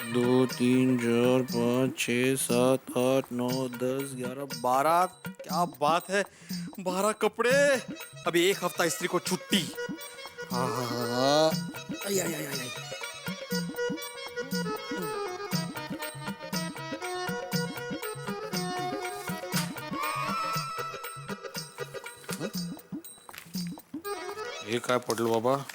दो तीन चार पाँच छः सात आठ नौ 10 11 12। क्या बात है, 12 कपड़े। अभी एक हफ्ता स्त्री को छुट्टी। हाँ हाँ हाँ हाँ। आई आई आई आई आई। हे काय पडलं बाबा?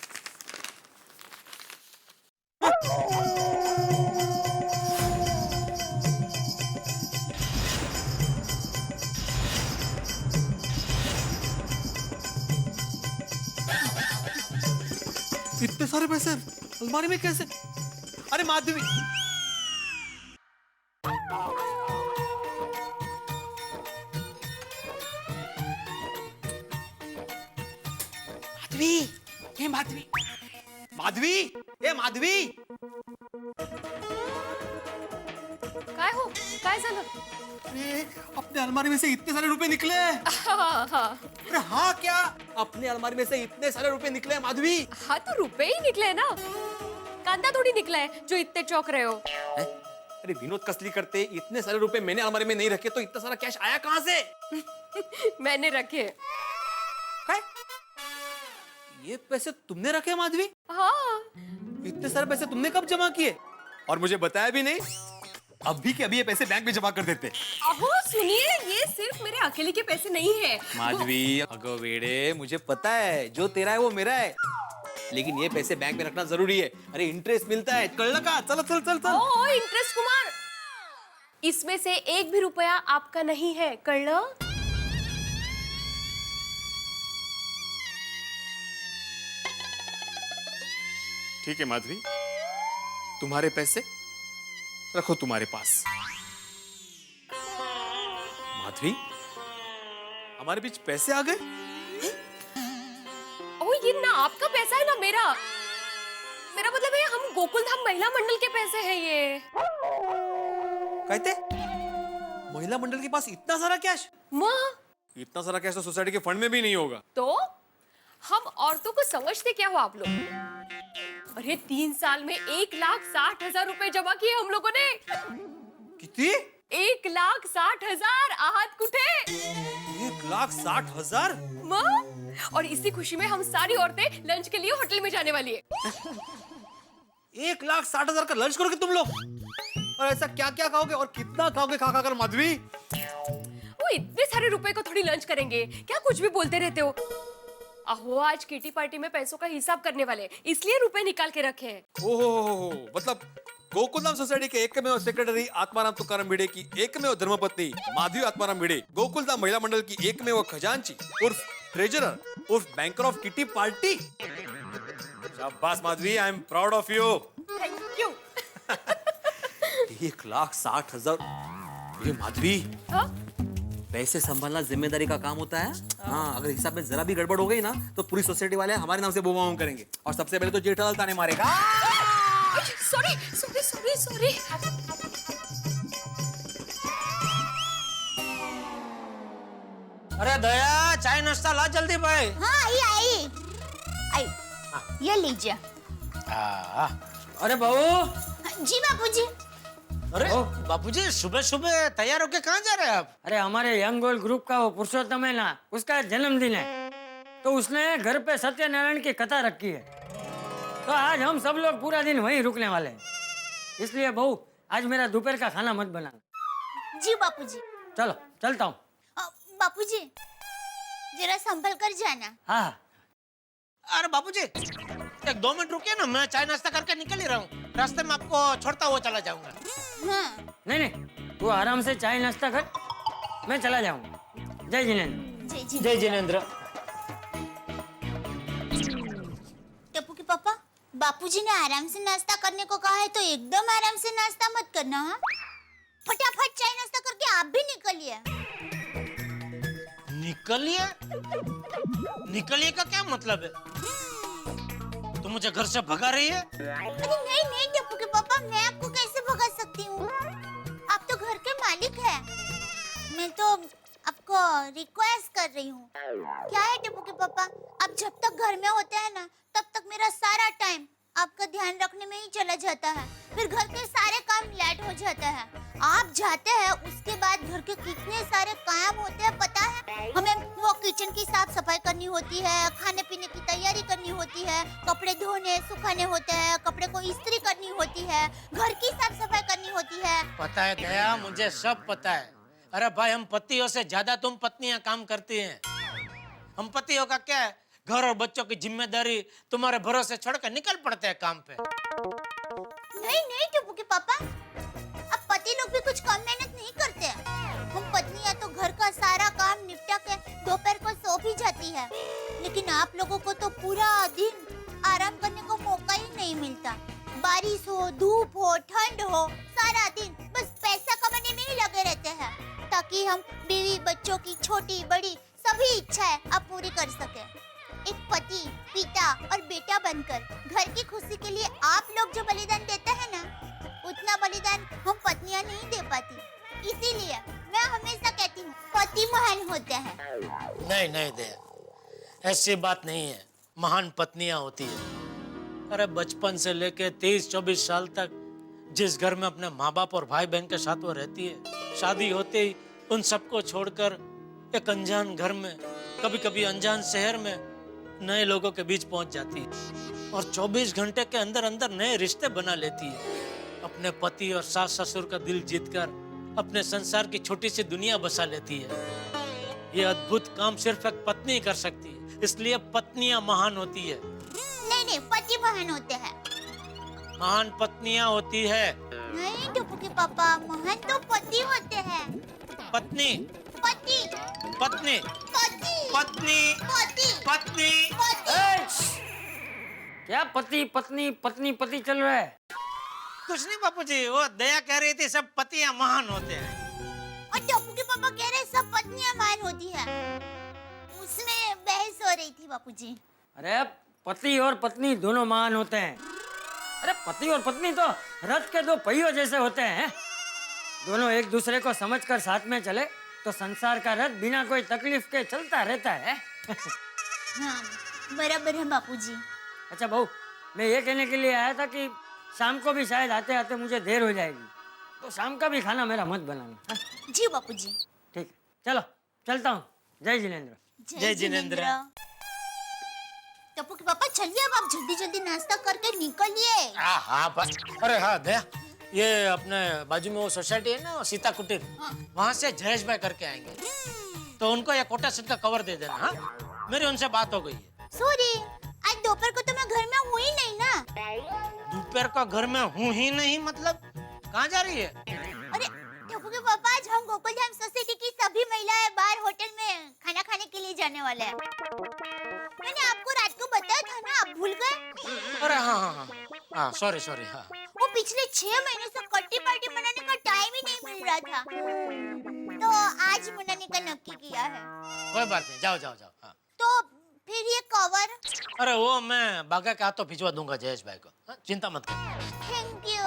इतने सारे पैसे अलमारी में कैसे? अरे माधवी, माधवी, हे माधवी, माधवी, हे माधवी। काय हो, काय झालं? अरे अपने अलमारी में से इतने सारे रुपए निकले। हाँ हाँ अरे हाँ क्या, अपने अलमारी में से इतने सारे रुपए निकले माधवी। हाँ, तो रुपए ही निकले ना, कांदा थोड़ी निकला है जो इतने चौंक रहे हो। अरे विनोद कसली करते, इतने सारे रुपए मैंने अलमारी में नहीं रखे तो इतना सारा कैश आया कहाँ से? मैंने रखे। काय? ये पैसे तुमने रखे माधवी? हाँ। इतने सारे पैसे तुमने कब जमा किए और मुझे बताया भी नहीं? अभी के अभी ये पैसे बैंक में जमा कर देते। अहो सुनिए, ये सिर्फ मेरे अकेले के पैसे नहीं है माधवी, अगो वेड़े, मुझे पता है जो तेरा है वो मेरा है, लेकिन ये पैसे बैंक में रखना जरूरी है। अरे इंटरेस्ट मिलता है, कल का। चलो चल चल चल। ओ इंटरेस्ट कुमार, इसमें से एक भी रुपया आपका नहीं है, कळलं? ठीक है माधवी, तुम्हारे पैसे रखो तुम्हारे पास। माधवी, हमारे बीच पैसे आ गए। ओ ये ना आपका पैसा है ना मेरा। मेरा मतलब है हम गोकुल धाम महिला मंडल के पैसे हैं ये। कहते महिला मंडल के पास इतना सारा कैश? माँ, इतना सारा कैश तो सोसाइटी के फंड में भी नहीं होगा। तो हम औरतों को समझते क्या हो आप लोग? अरे 3 साल में 1,60,000 रुपए जमा किए हम लोगों ने। कितनी? 1,60,000। आहत कुठे? 1,60,000? माँ, और इसी खुशी में हम सारी औरतें लंच के लिए होटल में जाने वाली है। 1,60,000 का लंच करोगे तुम लोग? और ऐसा क्या क्या खाओगे और कितना खाओगे खा खा कर माधवी? वो इतने सारे रुपए को थोड़ी लंच करेंगे, क्या कुछ भी बोलते रहते हो। अहो आज किटी पार्टी में पैसों का हिसाब करने वाले, इसलिए रुपए निकाल के रखे हैं। ओहो, मतलब गोकुलधाम सोसाइटी के एकमेव सेक्रेटरी आत्माराम तुकाराम भिडे की एकमेव धर्मपत्नी माधवी आत्माराम भिडे, गोकुलधाम महिला मंडल की एकमेव खजांची उर्फ ट्रेजरर उर्फ बैंकर ऑफ किटी पार्टी। शाबाश Madhavi, I am proud of you. Thank you. 1,60,000। ये माधवी, हाँ? पैसे संभालना जिम्मेदारी का काम होता है। हाँ, अगर हिसाब में जरा भी गड़बड़ हो गई ना तो पूरी सोसाइटी वाले हमारे नाम से बूम करेंगे और सबसे पहले तो जेठालाल ताने मारेगा। Sorry sorry sorry sorry. अरे दया, चाय नाश्ता ला जल्दी भाई। हाँ आई आई। ये लीजिए। अरे बहू। जी बापूजी। अरे बापूजी, सुबह सुबह तैयार होके कहाँ जा रहे हैं आप? अरे हमारे यंग गोल ग्रुप का वो पुरुषोत्तम है ना, उसका जन्मदिन है, तो उसने घर पे सत्यनारायण की कथा रखी है, तो आज हम सब लोग पूरा दिन वहीं रुकने वाले हैं। इसलिए बहू, आज मेरा दोपहर का खाना मत बनाना। जी बापूजी। चलो चलता हूँ। बापूजी जरा संभल कर जाना। हाँ। अरे बापूजी, 1-2 मिनट रुकिए ना, मैं चाय नाश्ता करके निकल ही रहा हूँ। रास्ते में आपको छोड़ता हुआ चला जाऊंगा। हाँ। नहीं, तू आराम से चाय नाश्ता कर, मैं चला जाऊंगा। जय जिनेंद्र। जय जिनेंद्र। टप्पू के पापा, बापूजी ने आराम से नाश्ता करने को कहा है तो एकदम आराम से नाश्ता मत करना। हाँ, फटाफट चाय नाश्ता करके आप भी निकलिए। निकलिए? निकलिए का क्या मतलब है? तुम मुझे घर से भगा रही है? अरे नहीं टप्पू के पापा, मैं आपको कैसे भगा सकती हूँ? आप तो घर के मालिक हैं। मैं तो आपको रिक्वेस्ट कर रही हूँ। क्या है टप्पू के पापा, आप जब तक घर में होते हैं ना, तब तक मेरा सारा टाइम आपका ध्यान रखने में ही चला जाता है, फिर घर के सारे काम लेट हो जाते हैं। आप जाते हैं उसके बाद घर के कितने सारे काम होते हैं पता है? हमें वो किचन की साफ सफाई करनी होती है, खाने पीने की तैयारी करनी होती है, कपड़े धोने सुखाने होते हैं, कपड़े को इस्त्री करनी होती है, घर की साफ सफाई करनी होती है। पता है दया, मुझे सब पता है। अरे भाई, हम पतियों से ज्यादा तुम पत्नियां काम करती हैं। हम पतियों का क्या है, घर और बच्चों की जिम्मेदारी तुम्हारे भरोसे छोड़कर निकल पड़ते हैं काम पे। नहीं नहीं टप्पू के पापा, अब पति लोग भी कुछ कम मेहनत नहीं करते हैं। हम पत्नियां तो घर का सारा काम निपटा के दोपहर को सो भी जाती है, लेकिन आप लोगों को तो पूरा दिन आराम करने को मौका ही नहीं मिलता। बारिश हो, धूप हो, ठंड हो, सारा दिन बस पैसा कमाने में ही लगे रहते हैं, ताकि हम बीवी बच्चों की छोटी बड़ी सभी इच्छाएं आप पूरी कर सके। एक पति, पिता और बेटा बनकर घर की खुशी के लिए आप लोग जो बलिदान देते हैं ना, उतना बलिदान हम पत्नियां नहीं दे पाती। इसीलिए मैं हमेशा कहती हूँ पति महान होते हैं। नहीं नहीं दया, ऐसी बात नहीं है। महान पत्नियां होती है। अरे बचपन से लेके 23-24 साल तक जिस घर में अपने माँ बाप और भाई बहन के साथ वो रहती है, शादी होते ही उन सबको छोड़कर एक अनजान घर में, कभी कभी अनजान शहर में नए लोगों के बीच पहुंच जाती है और 24 घंटे के अंदर अंदर नए रिश्ते बना लेती है। अपने पति और सास ससुर का दिल जीतकर अपने संसार की छोटी सी दुनिया बसा लेती है। ये अद्भुत काम सिर्फ एक पत्नी कर सकती है, इसलिए पत्नियां महान होती है। नहीं नहीं, पति महान होते हैं। महान पत्नियां होती है। नहीं टप्पू के पापा, महान तो पति होते हैं। पत्नी पति पत्नी पति पत्नी पति पत्नी। क्या पति पत्नी पत्नी पति चल रहा है? कुछ नहीं बापूजी, वो दया कह रही थी सब पतियां महान होते हैं। और टप्पू के पापा कह रहे सब पत्नियां महान होती है। उसमें बहस हो रही थी बापूजी। अरे पति और पत्नी दोनों महान होते हैं। अरे पति और पत्नी तो रथ के दो पहियों जैसे होते हैं। दोनों एक दूसरे को समझकर साथ में चले तो संसार का रथ बिना कोई तकलीफ के चलता रहता है। हाँ बराबर है बापूजी। अच्छा बहू, मैं ये कहने के लिए आया था कि शाम को भी शायद आते आते मुझे देर हो जाएगी, तो शाम का भी खाना मेरा मत बनाना। हाँ? जी बापूजी। ठीक है, चलो चलता हूँ। जय जिनेंद्र। जय जिनेंद्र। टप्पू के पापा चलिए, अब आप जल्दी जल्दी नाश्ता करके निकलिए। हाँ हाँ बस। अरे हाँ दया, ये अपने बाजू में वो सोसाइटी है ना, सीता कुटीर, वहाँ से जयेश भाई करके आएंगे, तो उनको ये कोटा सेट का कवर दे देना। हाँ, मेरी उनसे बात हो गई है। सॉरी, आज दोपहर को तो मैं घर में हूँ ही नहीं ना। दोपहर को घर में हूँ ही नहीं मतलब कहाँ जा रही है? अरे टप्पू के पापा, आज हम गोकुलधाम सोसाइटी की सभी महिलाएं बाहर होटल में खाना खाने के लिए जाने वाले हैं। मैंने आपको रात को बताया था ना, आप भूल गए? अरे हाँ हाँ हाँ हाँ, सॉरी सॉरी। हाँ वो पिछले 6 महीने से किट्टी पार्टी मनाने का टाइम ही नहीं मिल रहा था, तो आज मनाने का नक्की किया है। कोई बात नहीं, जाओ जाओ जाओ। हाँ। तो फिर ये कवर? अरे वो मैं बागा के हाथों भिजवा दूंगा जयेश भाई को। हाँ, चिंता मत कर। Thank you.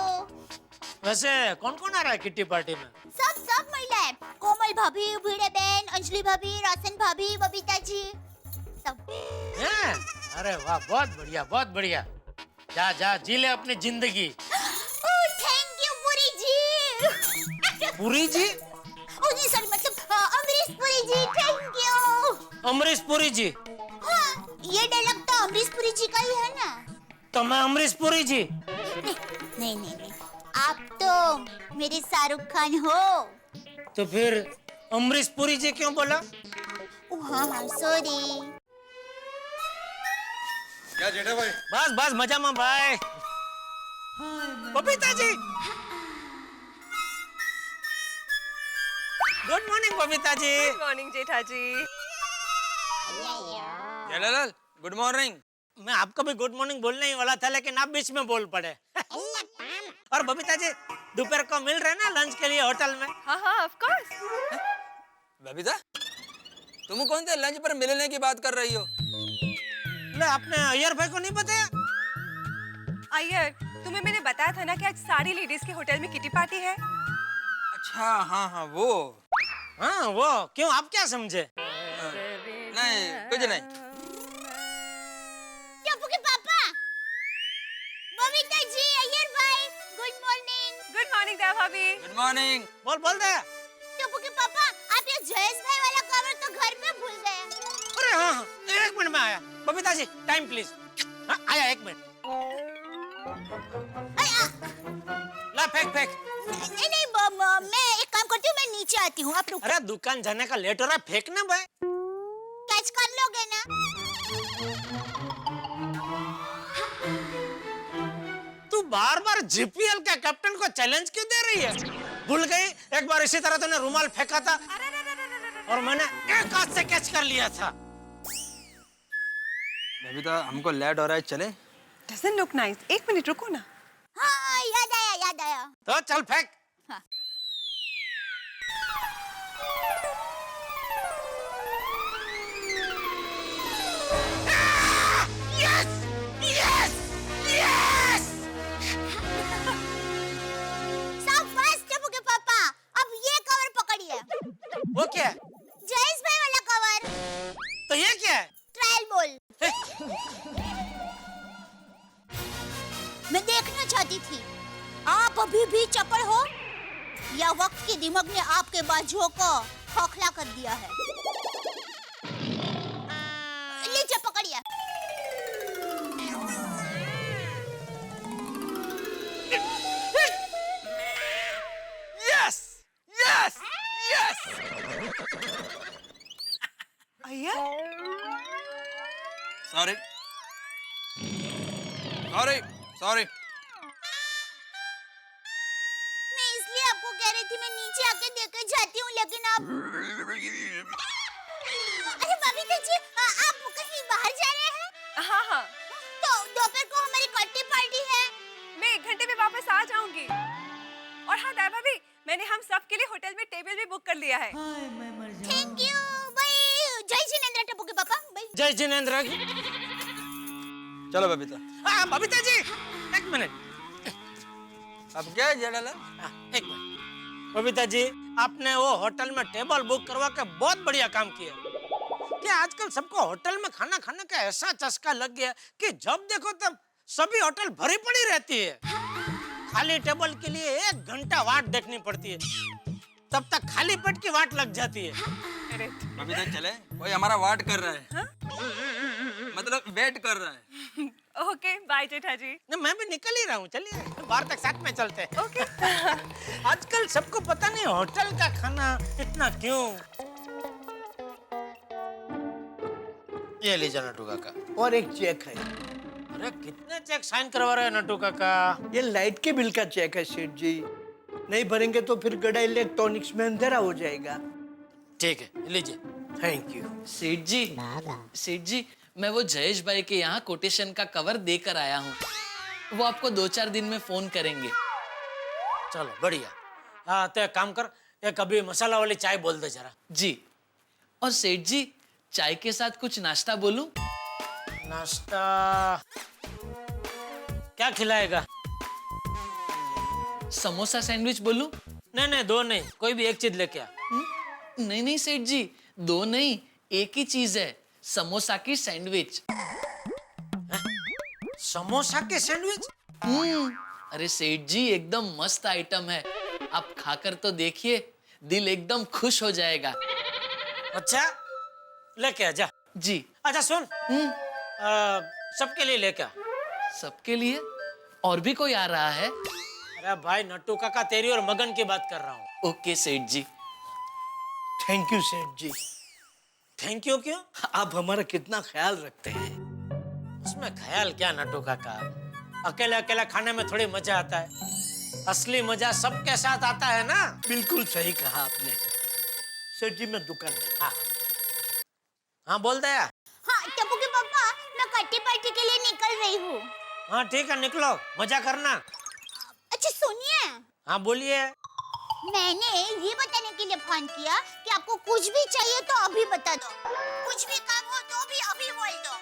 वैसे कौन कौन आ रहा है किट्टी पार्टी में? सब महिलाएं, कोमल भाभी, भिड़े बहन, अंजलि भाभी, रासन भाभी, बबीता जी, सब। हैं? अरे वाह, बहुत बढ़िया बहुत बढ़िया। जा जा जी ले अपनी जिंदगी। Thank you Puri ji. पुरी जी? ओ जी सॉरी, मतलब अमरीश पुरी जी, थैंक यू। अमरीश पुरी जी? हाँ, ये डायलॉग तो अमरीश पुरी जी का ही है ना। तो मैं अमरीश पुरी जी? नहीं नहीं नहीं, आप तो मेरे शाहरुख खान हो। तो फिर अमरीश पुरी जी क्यों बोला? हाँ हाँ सॉरी। क्या जेठा भाई? बस बस मजा में भाई। Babita ji, good morning Babita ji. Good morning जेठा जी। जलालाल, गुड मॉर्निंग। मैं आपको भी गुड मॉर्निंग बोलने ही वाला था, लेकिन आप बीच में बोल पड़े। और बबीता जी, दोपहर को मिल रहे ना लंच के लिए होटल में? हाँ हाँ ऑफ कोर्स। बबीता, तुम कौन थे लंच पर मिलने की बात कर रही हो? ले, आपने अय्यर भाई को नहीं बताया? अय्यर, तुम्हें मैंने बताया था ना कि आज सारी लेडीज के होटल में किटी पार्टी है। अच्छा हाँ हाँ वो। हाँ वो क्यों, आप क्या समझे? नहीं कुछ नहीं। टप्पू के पापा, मॉर्निंग। बोल बोल दे। टप्पू के पापा, आप ये जयेश भाई वाला कवर तो घर पे भूल गए। अरे हाँ हाँ, एक मिनट में आया। Babita ji time please. हाँ, आया एक मिनट। ला फेंक फेंक। नहीं नहीं मैं एक काम करती हूँ, मैं नीचे आती हूँ, आप रुको। अरे दुकान जाने का लेट हो रहा है, फेंकना भाई। कैच कर लोगे ना? तू बार बार जीपीएल के कैप्टन को चैलेंज क्यों दे रही है? भूल गई एक बार इसी तरह तूने रुमाल फेंका था और मैंने एक हाथ से कैच कर लिया था। बबीता हमको लेट हो रहा है, चले? Doesn't look nice. एक मिनट रुको ना. हाँ याद आया याद आया। तो चल फेंक। हाँ। Yes yes yes. शाबाश टप्पू के पापा, अब ये कवर पकड़िए। वो क्या है? जयेश भाई वाला कवर। तो ये क्या है? Trial ball. मैं देखना चाहती थी, आप अभी भी चपल हो या वक्त के दिमाग ने आपके बाजुओं को खोखला कर दिया है? लीजिए पकड़िए। Yes yes yes. अय्या, सॉरी सॉरी सॉरी। मैं इसलिए आपको कह रही थी मैं नीचे आके देकर जाती हूँ, लेकिन आप अरे बबीता जी, आप कहीं बाहर जा रहे हैं? हाँ हाँ, तो दोपहर को हमारी किट्टी पार्टी है। मैं 1 घंटे में वापस आ जाऊंगी। और हाँ दाई भाभी, मैंने हम सब के लिए होटल में टेबल भी बुक कर लिया है। थैंक यू भाई। जय जिनेंद्र टप्पू के पापा भाई। जय जिनेंद्र। चलो बबीता। बबीता जी एक मिनट। अब क्या है जेडल? एक मिनट। बबीता जी आपने वो होटल में टेबल बुक करवा के बहुत बढ़िया काम किया। कि आजकल सबको होटल में खाना खाने का ऐसा चस्का लग गया कि जब देखो तब सभी होटल भरी पड़ी रहती है। खाली टेबल के लिए 1 घंटा वाट देखनी पड़ती है, तब तक खाली पेट की वाट लग जाती है। बबीता चले, कोई हमारा वाट कर रहा है। मतलब वेट कर रहा है। ओके बाय जेठा जी। नहीं, मैं भी निकल ही रहा हूँ, चलिए बाहर तक साथ में चलते हैं। ओके। आजकल सबको पता नहीं होटल का खाना इतना क्यों। ये लीजिए नटू काका। और एक चेक है। अरे कितने चेक साइन करवा रहे हैं नटू काका? ये लाइट के बिल का चेक है सेठ जी। नहीं भरेंगे तो फिर गड़ा इलेक्ट्रॉनिक्स में अंधेरा हो जाएगा। ठीक है लीजिए। Thank you. सेठ जी मैं वो जयेश भाई के यहाँ कोटेशन का कवर देकर आया हूँ। वो आपको 2-4 दिन में फोन करेंगे। चलो बढ़िया। हाँ तो एक काम कर, एक अभी मसाला वाली चाय बोल दे जरा। जी। और सेठ जी चाय के साथ कुछ नाश्ता बोलूं? नाश्ता क्या खिलाएगा? समोसा सैंडविच बोलूं? नहीं नहीं, 2 नहीं, कोई भी एक चीज लेके आ। नहीं सेठ जी, 2 नहीं, एक ही चीज है, समोसा की सैंडविच। समोसा के सैंडविच? अरे सेठ जी एकदम मस्त आइटम है, आप खाकर तो देखिए, दिल एकदम खुश हो जाएगा। अच्छा लेके आ जा। जी। अच्छा सुन, सबके लिए लेके आ। सबके लिए? और भी कोई आ रहा है? अरे भाई नट्टू काका तेरी और मगन की बात कर रहा हूँ। ओके सेठ जी। थैंक यू सेठ जी। थैंक यू क्यों? आप हमारा कितना ख्याल रखते हैं। उसमें ख्याल क्या नट्टू काका, अकेले अकेले खाने में थोड़ी मजा आता है, असली मजा सबके साथ आता है ना। बिल्कुल सही कहा आपने। सेठ जी मैं दुकान में। हाँ हाँ बोल दे। हाँ टप्पू के पापा, मैं किट्टी पार्टी के लिए निकल रही हूँ। हाँ ठीक है निकलो, मजा करना। अच्छा सुनिए, हाँ बोलिए। मैंने ये बताने के लिए फोन किया कि आपको कुछ भी चाहिए तो अभी बता दो, कुछ भी काम हो तो भी अभी बोल दो,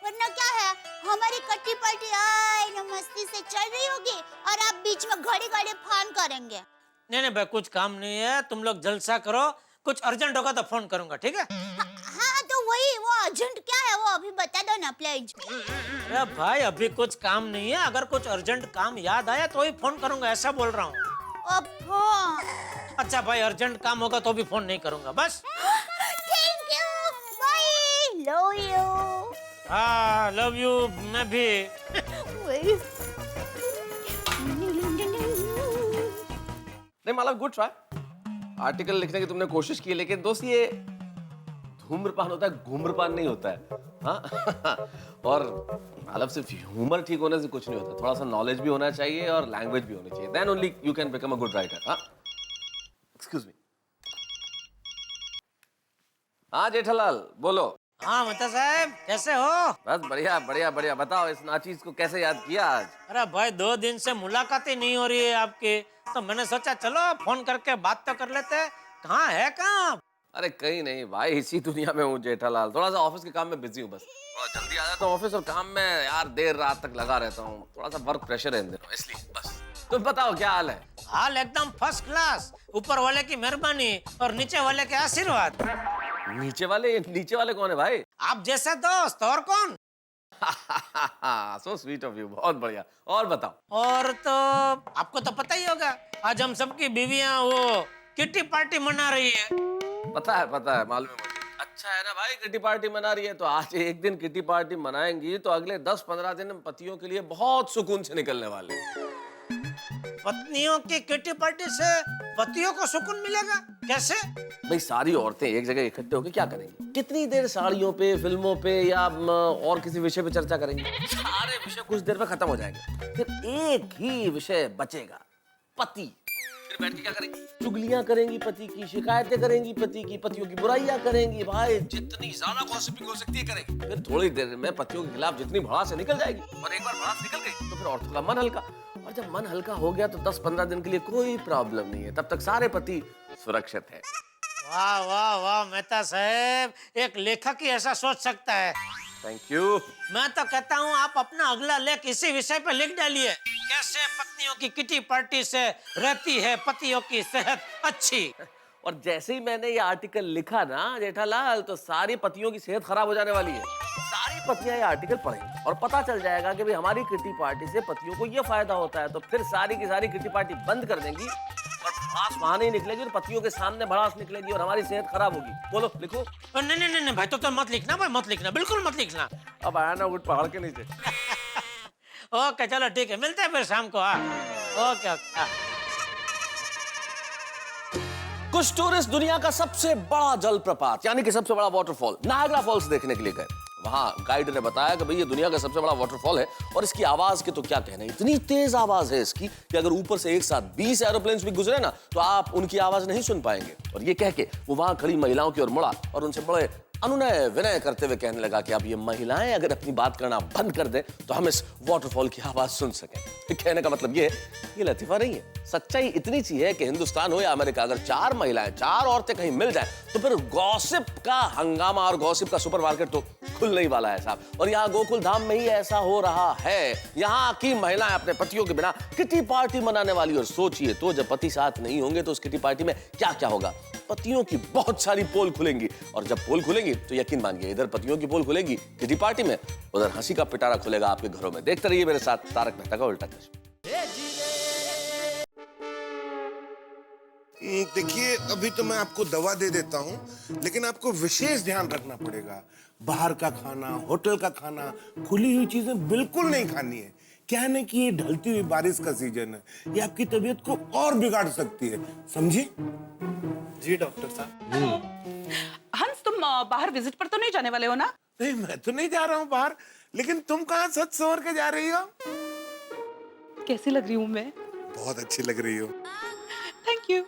वरना क्या है हमारी किट्टी पार्टी आए न मस्ती से चल रही होगी और आप बीच में घड़ी घड़ी फोन करेंगे। नहीं नहीं भाई कुछ काम नहीं है, तुम लोग जलसा करो, कुछ अर्जेंट होगा तो फोन करूंगा, ठीक है? हाँ तो वही, वो अर्जेंट क्या है वो अभी बता दो ना प्लीज। अरे भाई अभी कुछ काम नहीं है, अगर कुछ अर्जेंट काम याद आया तो ही फोन करूंगा, ऐसा बोल रहा हूँ। अब हाँ। अच्छा भाई, अर्जेंट काम होगा तो भी फोन नहीं करूंगा बस। Thank you, bye, love you. हाँ, लव यू, मैं भी। नहीं माला, गुड ट्राई। आर्टिकल लिखने की तुमने कोशिश की, लेकिन दोस्त ये धूम्रपान होता है, घूम्रपान नहीं होता है। हाँ और मतलब सिर्फ ह्यूमर ठीक होने से कुछ नहीं होता, थोड़ा सा नॉलेज भी होना चाहिए और लैंग्वेज भी होनी चाहिए, then only you can become a good writer. हाँ, एक्सक्यूज मी। हाँ जेठालाल, बोलो। हाँ मेहता साहब, कैसे हो? बस बढ़िया बढ़िया बढ़िया। बताओ इस नाचीज को कैसे याद किया आज? अरे भाई, 2 दिन से मुलाकात ही नहीं हो रही है आपकी, तो मैंने सोचा चलो फोन करके बात तो कर लेते हैं। कहाँ है, कहाँ? अरे कहीं नहीं भाई, इसी दुनिया में हूँ जेठालाल, थोड़ा सा ऑफिस के काम में बिजी हूँ बस। और जल्दी आ जाता हूँ ऑफिस और काम में यार देर रात तक लगा रहता हूँ, थोड़ा सा वर्क प्रेशर है इन दिनों, इसलिए बस। तुम बताओ क्या हाल है? हाल एकदम फर्स्ट क्लास, ऊपर वाले की मेहरबानी और नीचे वाले के आशीर्वाद। नीचे वाले कौन है भाई? आप जैसे दोस्त, और कौन? सो स्वीट ऑफ यू, बहुत बढ़िया। और बताओ। और तो आपको तो पता ही होगा, आज हम सबकी बीवियां वो किट्टी पार्टी मना रही है। पता है, मालूम है मुझे। अच्छा है ना भाई, किटी पार्टी मना रही है तो आज एक दिन किटी पार्टी मनाएंगी तो अगले 10-15 दिन पतियों के लिए बहुत सुकून से निकलने वाले हैं। पत्नियों की किट्टी पार्टी से पतियों को सुकून मिलेगा? कैसे? भाई सारी औरतें एक जगह इकट्ठे होकर क्या करेंगी? कितनी देर साड़ियों पे, फिल्मों पे या और किसी विषय पे चर्चा करेंगी? सारे विषय कुछ देर में खत्म हो जाएंगे, फिर एक ही विषय बचेगा, पति। फिर बैठ के क्या करेंगी? चुगलियां करेंगी पति की, शिकायतें करेंगी पति की, पतियों की बुराइयां करेंगी, भाई जितनी ज्यादा गॉसिपिंग हो सकती है करेंगी। फिर थोड़ी देर में पतियों के खिलाफ जितनी भड़ास निकल जाएगी, और एक बार भड़ास निकल गई तो फिर औरतों का मन हल्का, और जब मन हल्का हो गया तो 10-15 दिन के लिए कोई प्रॉब्लम नहीं है, तब तक सारे पति सुरक्षित है। वाह वाह वाह मेहता साहब, एक लेखक ही ऐसा सोच सकता है। Thank you. मैं तो कहता हूँ आप अपना अगला लेख इसी विषय पर लिख डालिए, कैसे पत्नियों की किटी पार्टी से रहती है पतियों की सेहत अच्छी। और जैसे ही मैंने ये आर्टिकल लिखा ना जेठालाल, तो सारी पतियों की सेहत खराब हो जाने वाली है। सारी पतियां ये आर्टिकल पढ़ेंगी और पता चल जाएगा कि भाई हमारी किटी पार्टी से पतियों को ये फायदा होता है, तो फिर सारी की सारी किटी पार्टी बंद कर देंगी और भड़ास वहां नहीं निकलेगी और पतियों के सामने भड़ास निकलेगी और हमारी सेहत खराब होगी। बोलो लिखो। नहीं नहीं नहीं भाई, तो मत लिखना भाई, मत लिखना, बिल्कुल मत लिखना। अब आया ना उठ पहाड़ के नीचे। ओके चलो ठीक है, मिलते हैं फिर शाम को। Okay okay. कुछ टूरिस्ट दुनिया का सबसे बड़ा जलप्रपात यानी कि सबसे बड़ा वाटरफॉल नायग्रा फॉल्स देखने के लिए गए। वहां गाइड ने बताया कि भाई ये दुनिया का सबसे बड़ा वाटरफॉल है और इसकी आवाज के तो क्या कहना, इतनी तेज आवाज है इसकी कि अगर ऊपर से एक साथ 20 एरोप्लेन्स भी गुजरे ना तो आप उनकी आवाज नहीं सुन पाएंगे। और ये कह के वो वहां खड़ी महिलाओं की ओर मुड़ा और उनसे बड़े अनुनय विनय करते हुए कहने लगा कि अब ये महिलाएं अगर अपनी बात करना बंद कर दें तो हम इस वाटरफॉल की आवाज सुन सकें। कहने का मतलब ये है, ये लतीफा नहीं है, सच्चाई इतनी सी है कि हिंदुस्तान हो या अमेरिका, अगर 4 महिलाएं, 4 औरतें कहीं मिल जाएं तो फिर गॉसिप का हंगामा और गॉसिप का सुपरमार्केट तो खुलने ही वाला है साहब। और यहाँ गोकुल धाम में ही ऐसा हो रहा है। यहाँ की महिलाएं अपने पतियों के बिना किटी पार्टी मनाने वाली। और सोचिए तो जब पति साथ नहीं होंगे तो उस किटी पार्टी में क्या क्या होगा। पतियों की बहुत सारी पोल खुलेंगी और जब पोल खुलेंगी तो यकीन मानिए इधर पतियों की पोल खुलेगी किटी पार्टी में, उधर हंसी का पिटारा खुलेगा आपके घरों में। देखते रहिए मेरे साथ तारक मेहता का उल्टा चश्मा। देखिए अभी तो मैं आपको दवा दे देता हूँ, लेकिन आपको विशेष ध्यान रखना पड़ेगा। बाहर का खाना, होटल का खाना, खुली हुई चीजें बिल्कुल नहीं खानी है। क्या है ना कि ये ढलती हुई बारिश का सीजन है, ये आपकी तबीयत को और बिगाड़ सकती है, समझे? जी डॉक्टर साहब। हंस, तुम बाहर विजिट पर तो नहीं जाने वाले हो ना? नहीं, मैं तो नहीं जा रहा हूँ बाहर, लेकिन तुम कहाँ सच संवर के जा रही हो? कैसी लग रही हूँ मैं? बहुत अच्छी लग रही हो। Thank you.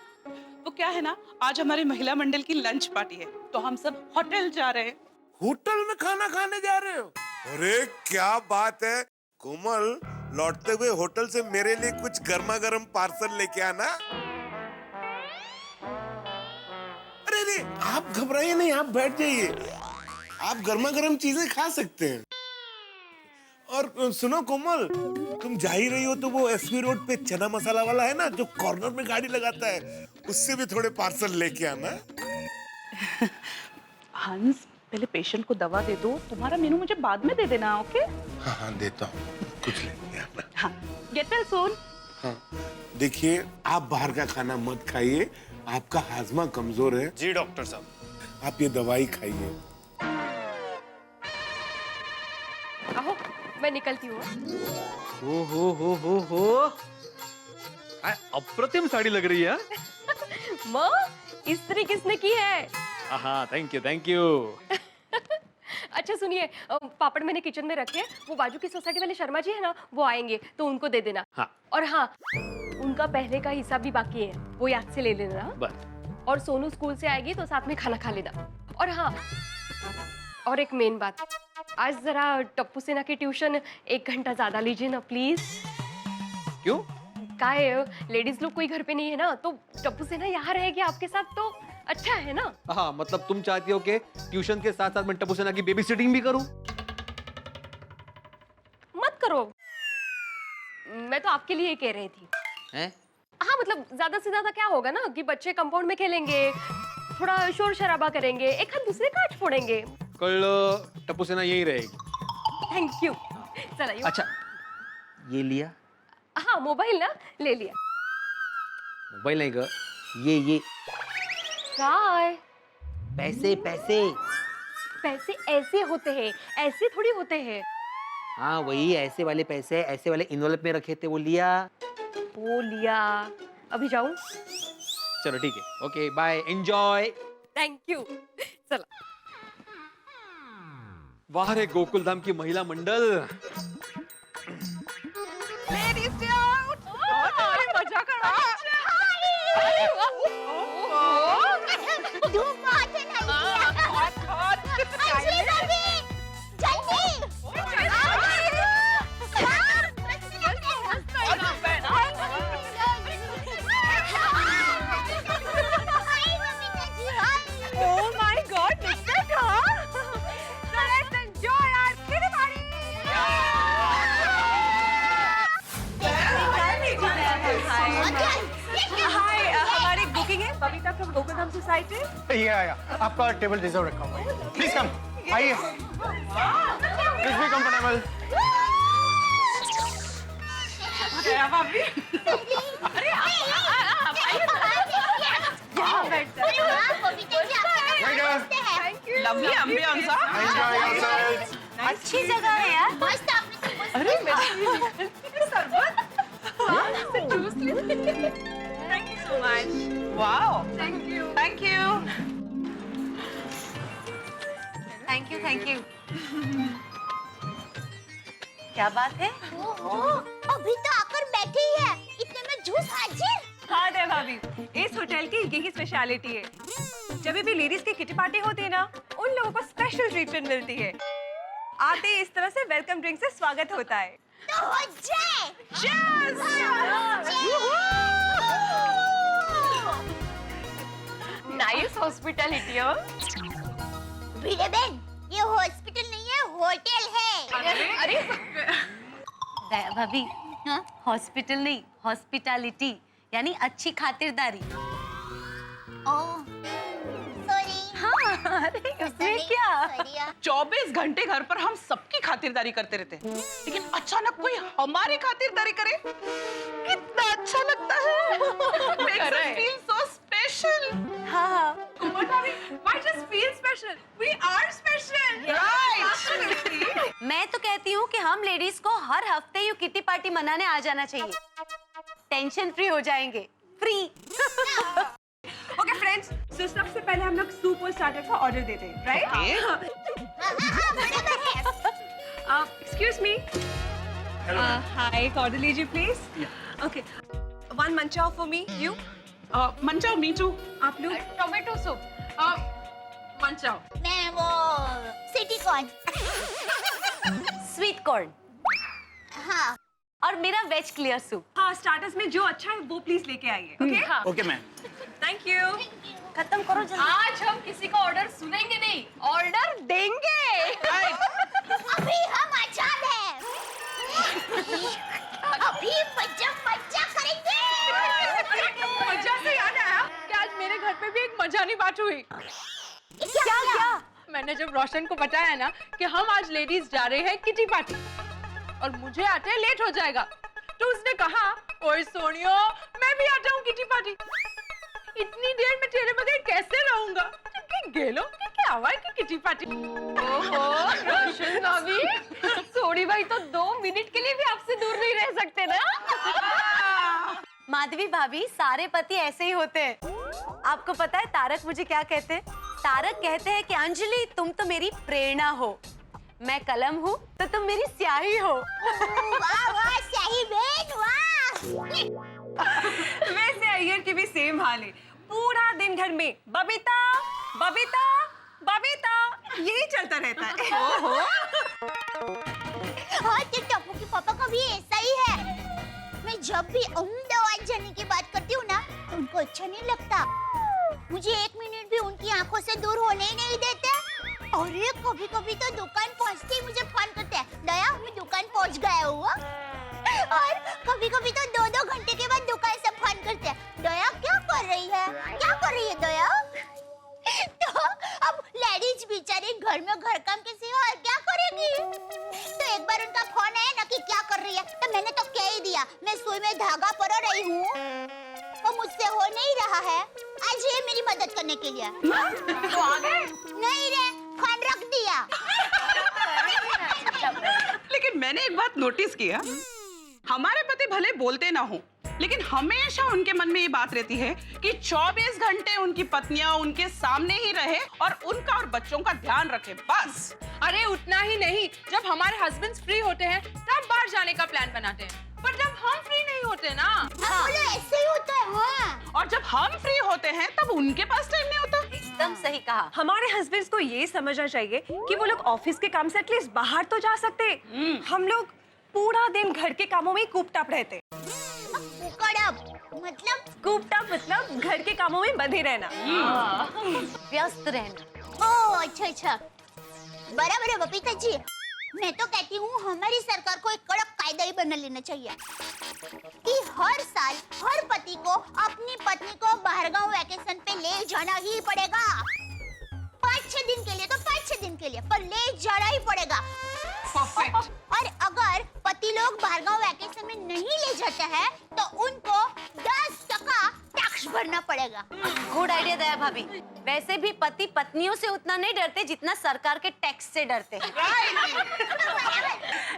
वो क्या है ना, आज हमारे महिला मंडल की लंच पार्टी है तो हम सब होटल जा रहे हैं। होटल में खाना खाने जा रहे हो? अरे क्या बात है कोमल, लौटते हुए होटल से मेरे लिए कुछ गर्मा गर्म पार्सल लेके आना। अरे रे, आप घबराइए नहीं, आप बैठ जाइए, आप गर्मा गर्म चीजें खा सकते हैं। और सुनो कोमल, तुम जा ही रही हो तो वो एसपी रोड पे चना मसाला वाला है ना जो कॉर्नर में गाड़ी लगाता है, उससे भी थोड़े पार्सल लेके आना। हंस, पहले पेशेंट को दवा दे दो, तुम्हारा मेनू मुझे बाद में दे देना, ओके? हाँ हाँ देता हूँ, कुछ लेके आना। हाँ, गेट वेल सून। हाँ, देखिए, आप बाहर का खाना मत खाइए, आपका हाजमा कमजोर है। जी डॉक्टर साहब। आप ये दवाई खाइए। आहो, मैं निकलती हूँ। हो अप्रतिम साड़ी लग रही है। माँ, इस्त्री किसने की है? हाँ, थैंक यू। अच्छा सुनिए, पापड़ मैंने किचन में रखे हैं, वो बाजू की सोसाइटी वाले शर्मा जी है ना, वो आएंगे तो उनको दे देना। हाँ। और हाँ, उनका पहले का हिसाब भी बाकी है, वो याद से ले लेना। बस। और सोनू स्कूल से आएगी तो साथ में खाना खा लेना। और हाँ, और एक मेन बात, आज जरा टप्पू सेना की ट्यूशन 1 घंटा ज्यादा लीजिए ना प्लीज। क्यों? क्या है, लेडीज लोग कोई घर पे नहीं है ना, तो टप्पू सेना यहाँ रहेगी आपके साथ तो अच्छा है ना। हाँ, मतलब तुम चाहती हो कि ट्यूशन के साथ साथ मैं टप्पू सेना की बेबी सिटिंग भी करूं? मत करो, मैं तो आपके लिए कह रही थी। हैं? हाँ, मतलब ज्यादा से ज्यादा क्या होगा ना कि बच्चे कंपाउंड में खेलेंगे, थोड़ा शोर शराबा करेंगे, एक हाथ दूसरे का आँच फोड़ेंगे। कल टप्पू सेना यहीं रहेगी। Thank you. चला अच्छा, ये लिया? हाँ, मोबाइल ना ले लिया। मोबाइल नहीं ग, ये काय? पैसे। पैसे ऐसे होते हैं, ऐसे थोड़ी होते हैं। हाँ, वही ऐसे वाले पैसे, ऐसे वाले इन्वॉल्व में रखे थे, वो लिया। अभी जाऊं? चलो ठीक है, okay bye, enjoy. Thank you. चला। वाह रे गोकुल धाम की महिला मंडल। मजा करो। धूम बहुत है ना अंजलि भाभी, जल्दी। Oh my God, Mr. Tom! So let's enjoy our kitty party! Hi, हमारी बुकिंग है बबीता फ्रॉम गोकुल धाम सोसाइटी। या आपका टेबल रिजर्व रखा हुआ है। प्लीज कम, आइए। Please be comfortable. भाभी, अरे यहाँ बैठते हैं। Lovely ambience. Enjoy yourself. अच्छी जगह है यार, मस्त। अरे मेरे सरबत। Thank you so much. Wow, Thank you. Thank you. Thank you. क्या बात है? अभी तो आकर बैठे ही है, इतने में जूस हाजिर। हाँ दे भाभी, इस होटल की यही स्पेशलिटी है। जब भी लेडीज की किटी पार्टी होती है ना, उन लोगों को स्पेशल ट्रीटमेंट मिलती है। आते ही इस तरह से वेलकम ड्रिंक से स्वागत होता है। तो हो जाए। Nice hospitality. भिड़े बहन, ये हॉस्पिटल नहीं है, होटल है। अरे दया भाभी, हॉस्पिटल नहीं, हॉस्पिटैलिटी यानी अच्छी खातिरदारी। ओह, सॉरी। हाँ, अरे उसमें क्या? 24 घंटे घर पर हम सबकी खातिरदारी करते रहते हैं, लेकिन अचानक कोई हमारी खातिरदारी करे, कितना अच्छा लगता है। Makes us feel so special. हाँ, why just feel special? We are special. Right. मैं तो कहती हूँ कि हम लेडीज को हर हफ्ते यूँ किटी पार्टी मनाने आ जाना चाहिए। टेंशन फ्री हो जाएंगे, फ्री। ओके फ्रेंड्स, सो सबसे पहले हम लोग सूप और स्टार्टर का ऑर्डर देते हैं, राइट? Excuse me. हाय, एक ऑर्डर लीजिए please. Okay, 1 manchow for me, you. Manchow, me too. आप लोग टोमेटो सूप। मंचाओ। मैं वो सिटी कॉर्न। स्वीट कॉर्न हाँ। और मेरा वेज क्लियर सूप। हाँ, स्टार्टर्स में जो अच्छा है वो प्लीज लेके आइए, ओके? हाँ। Okay ma'am. Thank you. खत्म करो जल्दी। आज हम किसी का ऑर्डर सुनेंगे नहीं, ऑर्डर देंगे। अभी हम आजाद हैं। अभी मजा करेंगे। मजा से याद आया कि आज मेरे घर पे भी एक मजानी बात हुई। क्या? मैंने जब रोशन को बताया ना कि हम आज लेडीज जा रहे हैं किटी पार्टी और मुझे आते लेट हो जाएगा, तो उसने कहा, ओए सोनियो, मैं भी आता हूँ किटी पार्टी। इतनी देर में तेरे बगैर कैसे रहूंगा? कि गेलो कि क्या हुआ कि किटी पार्टी? ओहो रोशन भाभी, सोनी भाई तो 2 मिनट के लिए भी आपसे दूर नहीं रह सकते ना। माधवी भाभी, सारे पति ऐसे ही होते हैं। आपको पता है तारक मुझे क्या कहते हैं? तारक कहते हैं कि अंजलि तुम तो मेरी प्रेरणा हो, मैं कलम हूँ तो तुम मेरी स्याही हो। वाह वाह स्याही बहन वाह। वैसे अय्यर की भी सेम हाल है। पूरा दिन घर में बबीता बबीता बबीता यही चलता रहता है। हाँ तो टप्पू के पापा का भी ऐसा ही है। मैं जब भी अहमदाबाद जाने की बात करती हूँ ना तो उनको अच्छा नहीं लगता। मुझे 1 मिनट भी उनकी आंखों से दूर होने ही नहीं देते। और ये कभी कभी तो दुकान पहुँचते ही मुझे फोन करते हैं, दया मैं दुकान पहुँच गया हूँ। और कभी कभी तो 2-2 घंटे के बाद दुकान से फोन करते हैं, दया क्या कर रही है, क्या कर रही है दया? तो अब लेडीज बेचारी घर में घर काम के सिवा और क्या करेगी? तो एक बार उनका फोन आया ना कि क्या कर रही है, तो मैंने तो कह ही दिया मैं सुई में धागा परो रही हूँ, वो मुझसे हो नहीं रहा है। आज ये मेरी मदद करने के लिए तो आ गए? नहीं रे, फोन रख दिया। लेकिन मैंने एक बात नोटिस किया, हमारे पति भले बोलते ना हो, लेकिन हमेशा उनके मन में ये बात रहती है कि 24 घंटे उनकी पत्नियां उनके सामने ही रहे और उनका और बच्चों का ध्यान रखे, बस। अरे उतना ही नहीं, जब हमारे हस्बैंड्स फ्री होते हैं तब बाहर जाने का प्लान बनाते हैं, पर जब हम फ्री नहीं होते ना, हाँ। ऐसे ही होता है। हाँ। और जब हम फ्री होते हैं तब उनके पास टाइम नहीं होता। एकदम सही कहा। हमारे हस्बैंड्स को ये समझना चाहिए कि वो लोग ऑफिस के काम से एटलीस्ट बाहर तो जा सकते। हम लोग पूरा दिन घर के कामों में कूप्ड अप रहते। मतलब घर के कामों में बंधे रहना, व्यस्त रहना। ओह अच्छा। बराबर है बबीता जी। मैं तो कहती हूँ हमारी सरकार को एक कड़क कायदा ही बना लेना चाहिए कि हर साल हर पति को अपनी पत्नी को बाहरगांव वैकेशन पे ले जाना ही पड़ेगा। 5-6 दिन के लिए तो 5-6 दिन के लिए, पर ले जाना ही पड़ेगा। परफेक्ट। और अगर पति लोग बाहरगांव वैकेशन में नहीं ले जाते हैं तो उनको 10% टैक्स भरना पड़ेगा। गुड आइडिया दया भाभी। वैसे भी पति पत्नियों से उतना नहीं डरते जितना सरकार के टैक्स से डरते हैं।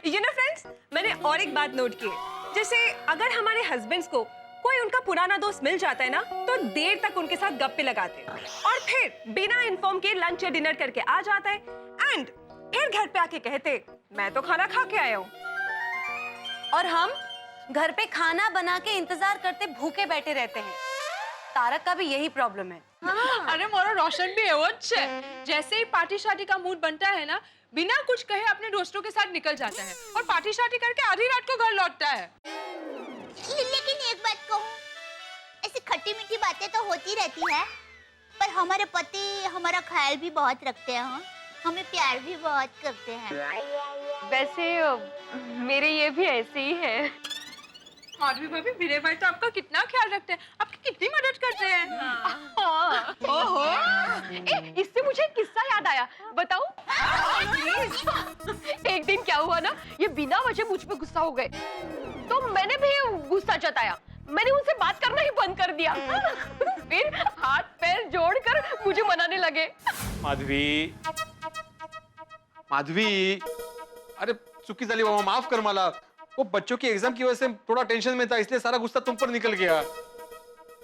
यू नो फ्रेंड्स, मैंने और एक बात नोट की, जैसे अगर हमारे हस्बैंड्स को कोई उनका पुराना दोस्त मिल जाता है ना तो देर तक उनके साथ गप्पे लगाते हैं और फिर बिना इन्फॉर्म के लंच या डिनर करके आ जाता है एंड फिर घर पे आके कहते मैं तो खाना खा के आया हूँ। और हम घर पे खाना बना के इंतजार करते भूखे बैठे रहते हैं। तारक का भी यही प्रॉब्लम है। अरे मोरा रोशन भी है, जैसे ही पार्टी शार्टी का मूड बनता है ना, बिना कुछ कहे अपने दोस्तों के साथ निकल जाता है और पार्टी शार्टी करके आधी रात को घर लौटता है। लेकिन एक बात कहूँ, ऐसी खट्टी मीठी बातें तो होती रहती है, पर हमारे पति हमारा ख्याल भी बहुत रखते हैं, हाँ? हमें प्यार भी बहुत करते हैं। वैसे मेरे ये भी ऐसे ही है। माधवी भाभी, मेरे भाई तो आपका कितना ख्याल रखते हैं, आपकी कितनी मदद करते हैं। हाँ। ओहो, इससे मुझे एक किस्सा याद आया, बताऊं? एक दिन क्या हुआ ना, ये बिना वजह मुझ पे गुस्सा हो गए, तो मैंने भी गुस्सा जताया। मैंने उनसे बात करना ही बंद कर दिया। फिर हाथ पैर जोड़कर मुझे मनाने लगे। माधवी, अरे चुकी झाली बाबा, माफ कर मला। वो बच्चों की एग्जाम की वजह से थोड़ा टेंशन में था, इसलिए सारा गुस्सा तुम पर निकल गया।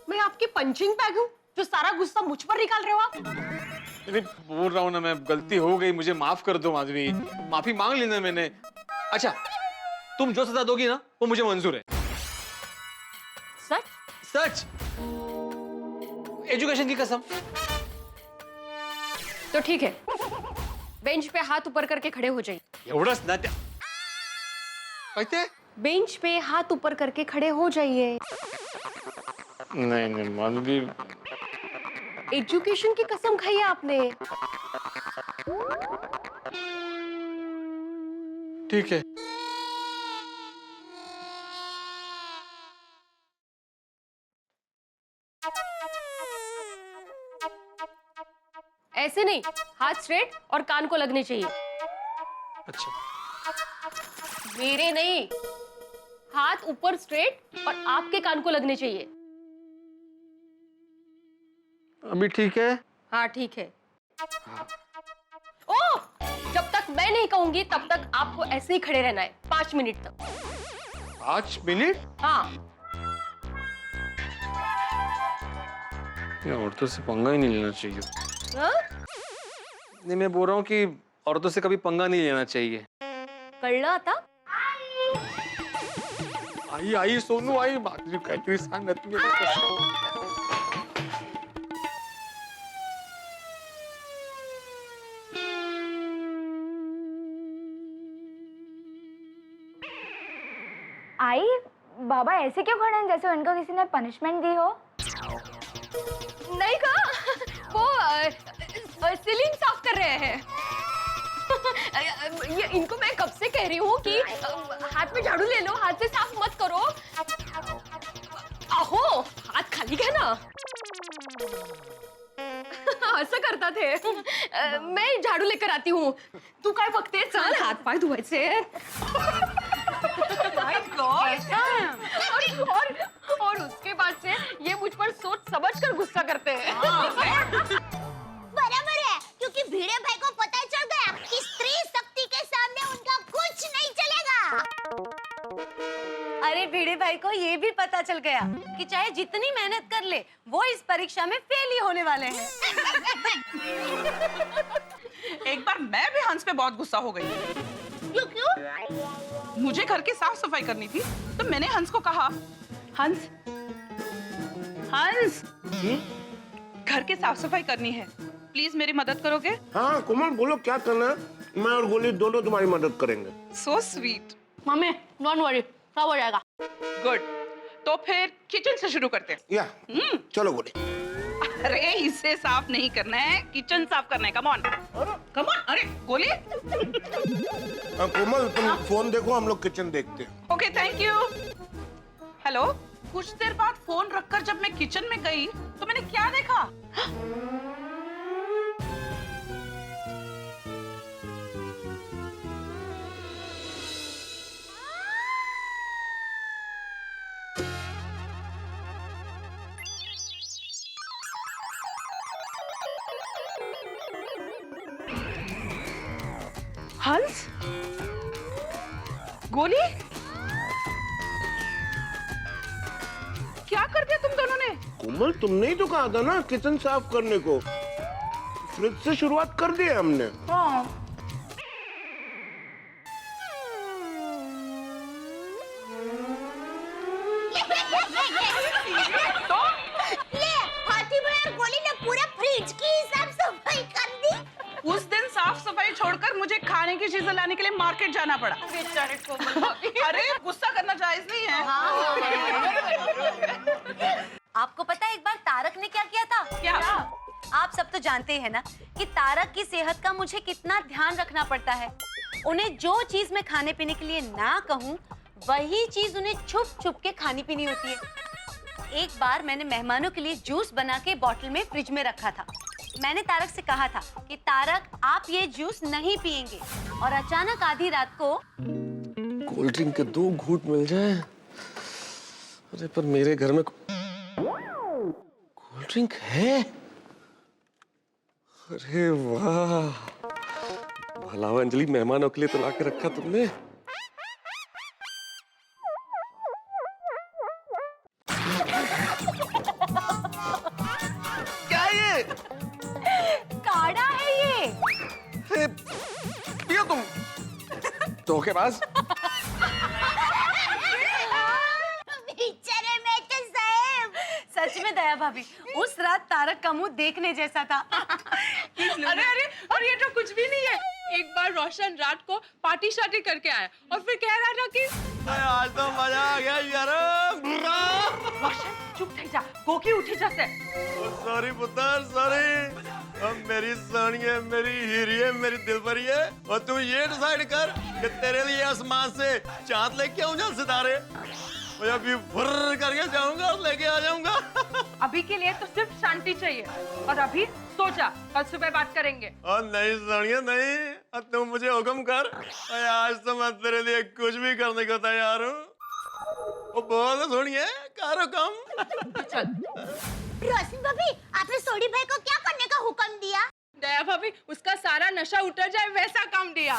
मैं आपकी पंचिंग बैग हूँ जो सारा गुस्सा मुझ पर निकाल रहे हो आप? अरे बोल रहा हूँ ना मैं, गलती हो गई, मुझे माफ कर दो माधवी, माफी मांग लेना मैंने। अच्छा, तुम जो सजा दोगी ना वो मुझे मंजूर है। सच? सच, एजुकेशन की कसम। तो ठीक है, बेंच पे हाथ ऊपर करके खड़े हो जाइए। एवढंच ना त्या कहते? बेंच पे हाथ ऊपर करके खड़े हो जाइए। नहीं माधवी, एजुकेशन की कसम खाई है आपने। ठीक है। ऐसे नहीं, हाथ स्ट्रेट और कान को लगने चाहिए। अच्छा, मेरे नहीं, हाथ ऊपर स्ट्रेट और आपके कान को लगने चाहिए। अभी ठीक है? हाँ ठीक है। ओ, जब तक मैं नहीं कहूंगी तब तक आपको ऐसे ही खड़े रहना है 5 मिनट तक। 5 मिनट? हाँ। ये औरतों से पंगा ही नहीं लेना चाहिए। हाँ? नहीं, मैं बोल रहा हूँ कि औरतों से कभी पंगा नहीं लेना चाहिए। कर ला था? आई सोनू आई, बाकी कहती सांग रहती है। आई, बाबा ऐसे क्यों खड़े हैं जैसे उनको किसी ने पनिशमेंट दी हो? नहीं कहा, वो सीलिंग साफ कर रहे हैं। ये इनको मैं कब से कह रही हूँ कि हाथ में झाड़ू ले लो, हाथ से साफ मत करो। आहो, हाथ खाली है ना। ऐसा करता थे। मैं झाड़ू लेकर आती हूँ, तू काय बघते? चल हाथ पाय धुवायचे। My God! और उसके बाद से ये मुझ पर सोच समझ कर गुस्सा करते हैं। बराबर है, क्योंकि भिड़े भाई को पता चल गया कि स्त्री शक्ति के सामने उनका कुछ नहीं चलेगा। अरे भिड़े भाई को ये भी पता चल गया कि चाहे जितनी मेहनत कर ले, वो इस परीक्षा में फेल ही होने वाले हैं। एक बार मैं भी हंस पे बहुत गुस्सा हो गई। क्यों? मुझे घर की साफ सफाई करनी थी, तो मैंने हंस को कहा, हंस, हंस, घर की साफ सफाई करनी है, प्लीज मेरी मदद करोगे? हाँ कोमल बोलो क्या करना है, मैं और गोली दोनों तुम्हारी मदद करेंगे। So sweet. Mummy, don't worry, सब हो जाएगा। गुड, तो फिर किचन से शुरू करते हैं। या चलो गोली। अरे इसे साफ नहीं करना है, किचन साफ करना है। Come on, come on. अरे गोली। कोमल तुम फोन देखो, हम लोग किचन देखते हैं। Okay thank you. हेलो। कुछ देर बाद फोन रखकर जब मैं किचन में गई तो मैंने क्या देखा? हंस, गोली, क्या कर दिया तुम दोनों ने? कोमल तुमने ही तो कहा था ना किचन साफ करने को, फ्रिज से शुरुआत कर दी है हमने। हाँ। तो ले, हाथी भाई और गोली ने पूरा फ्रिज की साफ सफाई कर दी। उस दिन साफ सफाई छोड़कर मुझे खाने की चीजें लाने के लिए मार्केट जाना पड़ा। बेचारे कोमल भाभी। अरे गुस्सा करना जायज नहीं है। आपको पता है एक बार तारक ने क्या किया था? क्या? आप सब तो जानते हैं ना कि तारक की सेहत का मुझे कितना ध्यान रखना पड़ता है। उन्हें जो चीज मैं खाने पीने के लिए ना कहूँ, वही चीज उन्हें छुप छुप के खानी पीनी होती है। एक बार मैंने मेहमानों के लिए जूस बना के बॉटल में फ्रिज में रखा था। मैंने तारक से कहा था कि तारक आप ये जूस नहीं पिएंगे, और अचानक आधी रात को कोल्ड ड्रिंक के 2 घूंट मिल जाए। अरे पर मेरे घर में कोल्ड ड्रिंक है। अरे वाह, भला हो अंजलि, मेहमानों के लिए तो लाके रखा तुमने। क्या ये? काढ़ा है ये। पियो तुम धोखेबाज। बेचारे मैं तो साहब। सच में दया भाभी, उस रात तारक का मुंह देखने जैसा था। अरे अरे, और ये तो कुछ भी नहीं है। एक बार रोशन रात को पार्टी शार्टी करके आया और फिर कह रहा था कि आज तो मजा आ गया यार। रोशन चुप थे जा, गोकी उठी जैसे। सॉरी पुत्र सॉरी। अब मेरी सोनी है, मेरी हीरी है, मेरी दिलबरी है, और तू ये डिसाइड कर कि तेरे लिए आसमान से चांद लेके आऊं या सितारे। मैं अभी फुर्र करके जाऊंगा और लेके आ जाऊंगा। अभी के लिए तो सिर्फ शांति चाहिए, और अभी सो जा, कल सुबह बात करेंगे। और नहीं सोनिया नहीं, अब तुम मुझे हुक्म कर। आज तो मैं तेरे लिए कुछ भी करने को तैयार हूँ। ओ बोल सोनिए करो कम। रोशनी भाभी, आपने सोडी भाई को क्या करने का हुक्म दिया? दया भाभी, उसका सारा नशा उतर जाए वैसा काम दिया।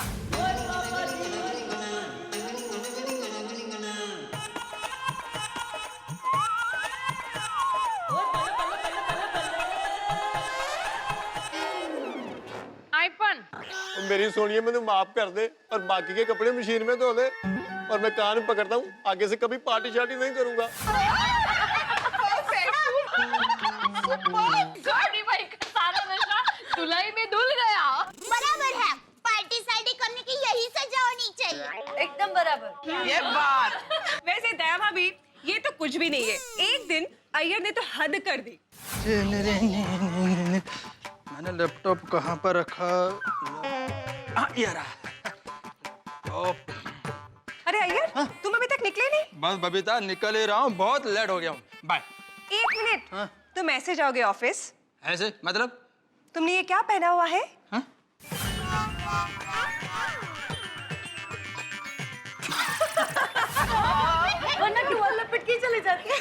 मेरी सोनिए मुझे माफ कर दे और बाकी के कपड़े मशीन में धो दे और मैं कान पकड़ता हूँ, आगे से कभी पार्टी शार्टी नहीं करूंगा। भाई का सारा नशा धुलाई में धुल गया। बराबर है, पार्टी सार्टी करने की यही सजा होनी चाहिए। एकदम बराबर। ये बात। वैसे दया भाभी, ये तो कुछ भी नहीं है। एक दिन अय्यर ने तो हद कर दी। मैंने लैपटॉप कहाँ पर रखा? ये रहा। अरे अय्यर, तुम अभी तक निकले नहीं? बस बबीता निकल ही रहा हूँ, बहुत लेट हो गया हूँ। बाय। 1 मिनट, तुम ऐसे जाओगे ऑफिस? ऐसे मतलब? तुमने ये क्या पहना हुआ है? वरना टुवाल लपेट के चले जाते हैं।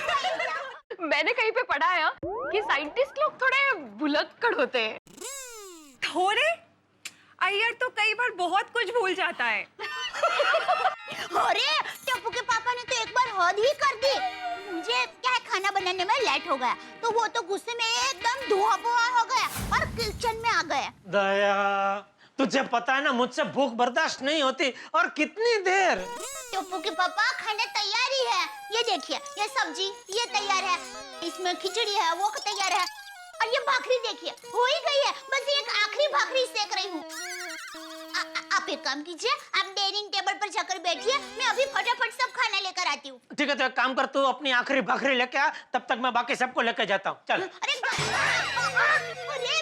मैंने कहीं पे पढ़ा है कि साइंटिस्ट लोग थोड़े भुलक्कड़ होते हैं। थोड़े? अय्यर तो कई बार बहुत कुछ भूल जाता है। अरे टप्पू के पापा ने तो एक बार हद ही कर दी। मुझे क्या है, खाना बनाने में लेट हो गया तो वो तो गुस्से में एकदम धुआं धुआं हो गया और किचन में आ गया। दया, तुझे पता है ना मुझसे भूख बर्दाश्त नहीं होती, और कितनी देर। टप्पू के पापा, खाना तैयार ही है। ये देखिए, ये सब्जी ये तैयार है, इसमें खिचड़ी है वो तैयार है, और ये भाखरी देखिए हो ही गई है। बस एक आखिरी भाखरी सेक रही हूँ। आप एक काम कीजिए, आप डाइनिंग टेबल पर जाकर बैठिए, मैं अभी फटाफट सब खाना लेकर आती हूँ। ठीक है, तो एक काम कर, तू अपनी आखिरी भाखरी लेके आ, तब तक मैं बाकी सबको लेके जाता हूँ। चल। अरे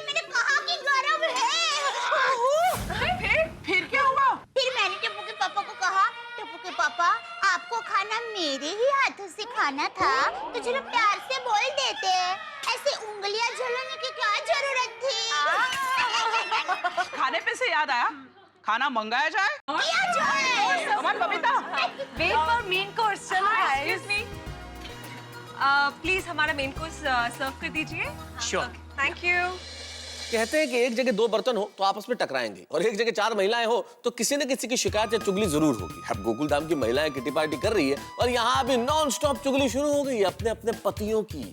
मैंने कहा कि गरम है। फिर क्या हुआ? फिर मैंने टप्पू के पापा को कहा, टप्पू के पापा, आपको खाना मेरे ही हाथों से खाना था तो चलो प्यार से बोल देते, ऐसे उंगलियां जलाने की क्या जरूरत थी? खाने पे से याद आया, खाना मंगाया जाए? Come on Babita. Wait for main course. चलो एक्सक्यूज मी, प्लीज हमारा मेन कोर्स सर्व कर दीजिए। Sure. Thank you. कहते हैं कि एक जगह 2 बर्तन हो तो आपस में टकराएंगे, और एक जगह 4 महिलाएं हो तो किसी न किसी की शिकायत या चुगली जरूर होगी। अब गोकुलधाम की महिलाएं किटी पार्टी कर रही है और यहाँ अभी नॉन स्टॉप चुगली शुरू हो गई है अपने अपने पतियों की।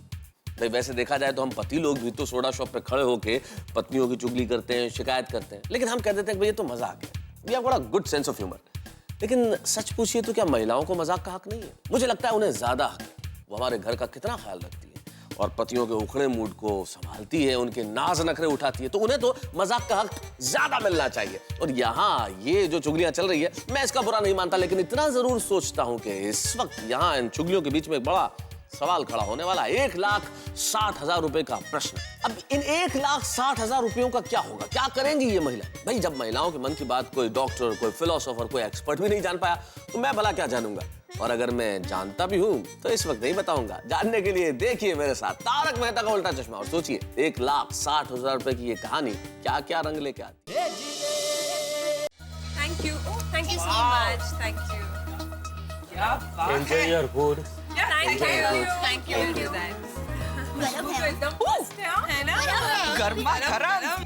भाई वैसे देखा जाए तो हम पति लोग भी तो सोडा शॉप पे खड़े होके पत्नियों की चुगली करते हैं, शिकायत करते हैं, लेकिन हम कह देते हैं कि भाई ये तो मजाक है, we have got a good sense of humour. लेकिन सच पूछिए तो क्या महिलाओं को मजाक का हक नहीं है? मुझे लगता है उन्हें ज्यादा हक है। वो हमारे घर का कितना ख्याल रखती है और पतियों के उखड़े मूड को संभालती है, उनके नाज नखरे उठाती है, तो उन्हें तो मजाक का हक ज्यादा मिलना चाहिए। और यहाँ ये जो चुगलियां चल रही है, मैं इसका बुरा नहीं मानता, लेकिन इतना जरूर सोचता हूं कि इस वक्त यहाँ इन चुगलियों के बीच में एक बड़ा सवाल खड़ा होने वाला है। 1,60,000 रुपए का प्रश्न। अब इन 1,60,000 रुपयों का क्या होगा, क्या करेंगी ये महिला? भाई जब महिलाओं के मन की बात कोई डॉक्टर, कोई फिलोसोफर, कोई एक्सपर्ट भी नहीं जान पाया तो मैं भला क्या जानूंगा? और अगर मैं जानता भी हूं तो इस वक्त नहीं बताऊंगा। जानने के लिए देखिए मेरे साथ तारक मेहता का उल्टा चश्मा और सोचिए 1,60,000 रुपए की ये कहानी क्या क्या रंग लेके आती है। Thank you so much. Thank you. Enjoy your food. Thank you. Will do that. एकदम मस्त है ना? गरमा गरम।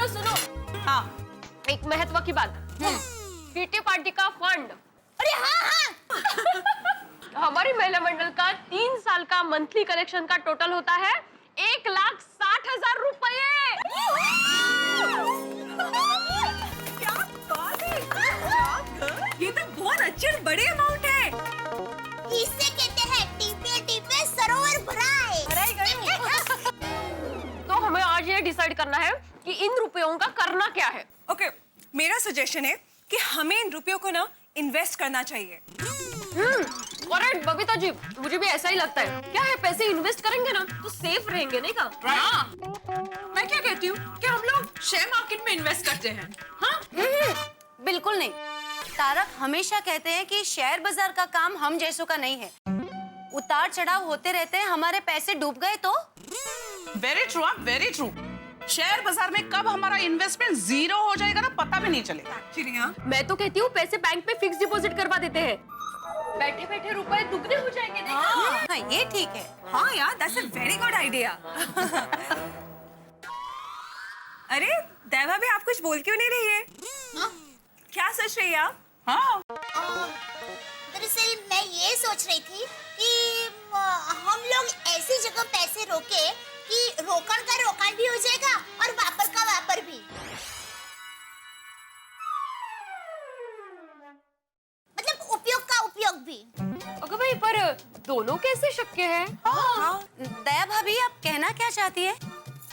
सुनो। हाँ। एक महत्व की बात। किटी पार्टी का फंड। अरे हाँ। हमारी महिला मंडल का 3 साल का मंथली कलेक्शन का टोटल होता है 1,60,000 रुपए। क्या बात है! ये तो बहुत अच्छे और बड़े अमाउंट है। इसे कहते हैं टीपे टीपे सरोवर भराए। तो हमें आज ये डिसाइड करना है कि इन रुपयों का करना क्या है। ओके, मेरा सजेशन है कि हमें इन रुपयों को ना इन्वेस्ट करना चाहिए। करेक्ट बबीता जी, मुझे भी ऐसा ही लगता है। क्या है, पैसे इन्वेस्ट करेंगे ना तो सेफ रहेंगे, नहीं का? हाँ। मैं क्या कहती हूँ कि हम लोग शेयर मार्केट में इन्वेस्ट करते हैं। हाँ? बिल्कुल नहीं। तारक हमेशा कहते हैं कि शेयर बाजार का काम हम जैसों का नहीं है। उतार चढ़ाव होते रहते हैं, हमारे पैसे डूब गए तो? Very true, very true. Share बाजार में कब हमारा इन्वेस्टमेंट जीरो हो जाएगा ना पता भी नहीं चलेगा। मैं तो कहती हूँ पैसे बैंक में फिक्स डिपॉजिट करवा देते हैं, बैठे बैठे रुपए दुगने हो जाएंगे। हाँ, ये ठीक है। हाँ यार, that's a very good idea. अरे देवा भी आप कुछ बोल क्यों नहीं रही है? क्या सोच रही है आप? हाँ, दरअसल मैं ये सोच रही थी कि हम लोग ऐसी जगह पैसे रोके कि रोकड़ का रोकड़ भी हो जाएगा और वापर का वापर भी। मतलब उपयोग का उपयोग भी। अगर भाई पर दोनों कैसे शक्य है? हाँ। दया भाभी, आप कहना क्या चाहती है?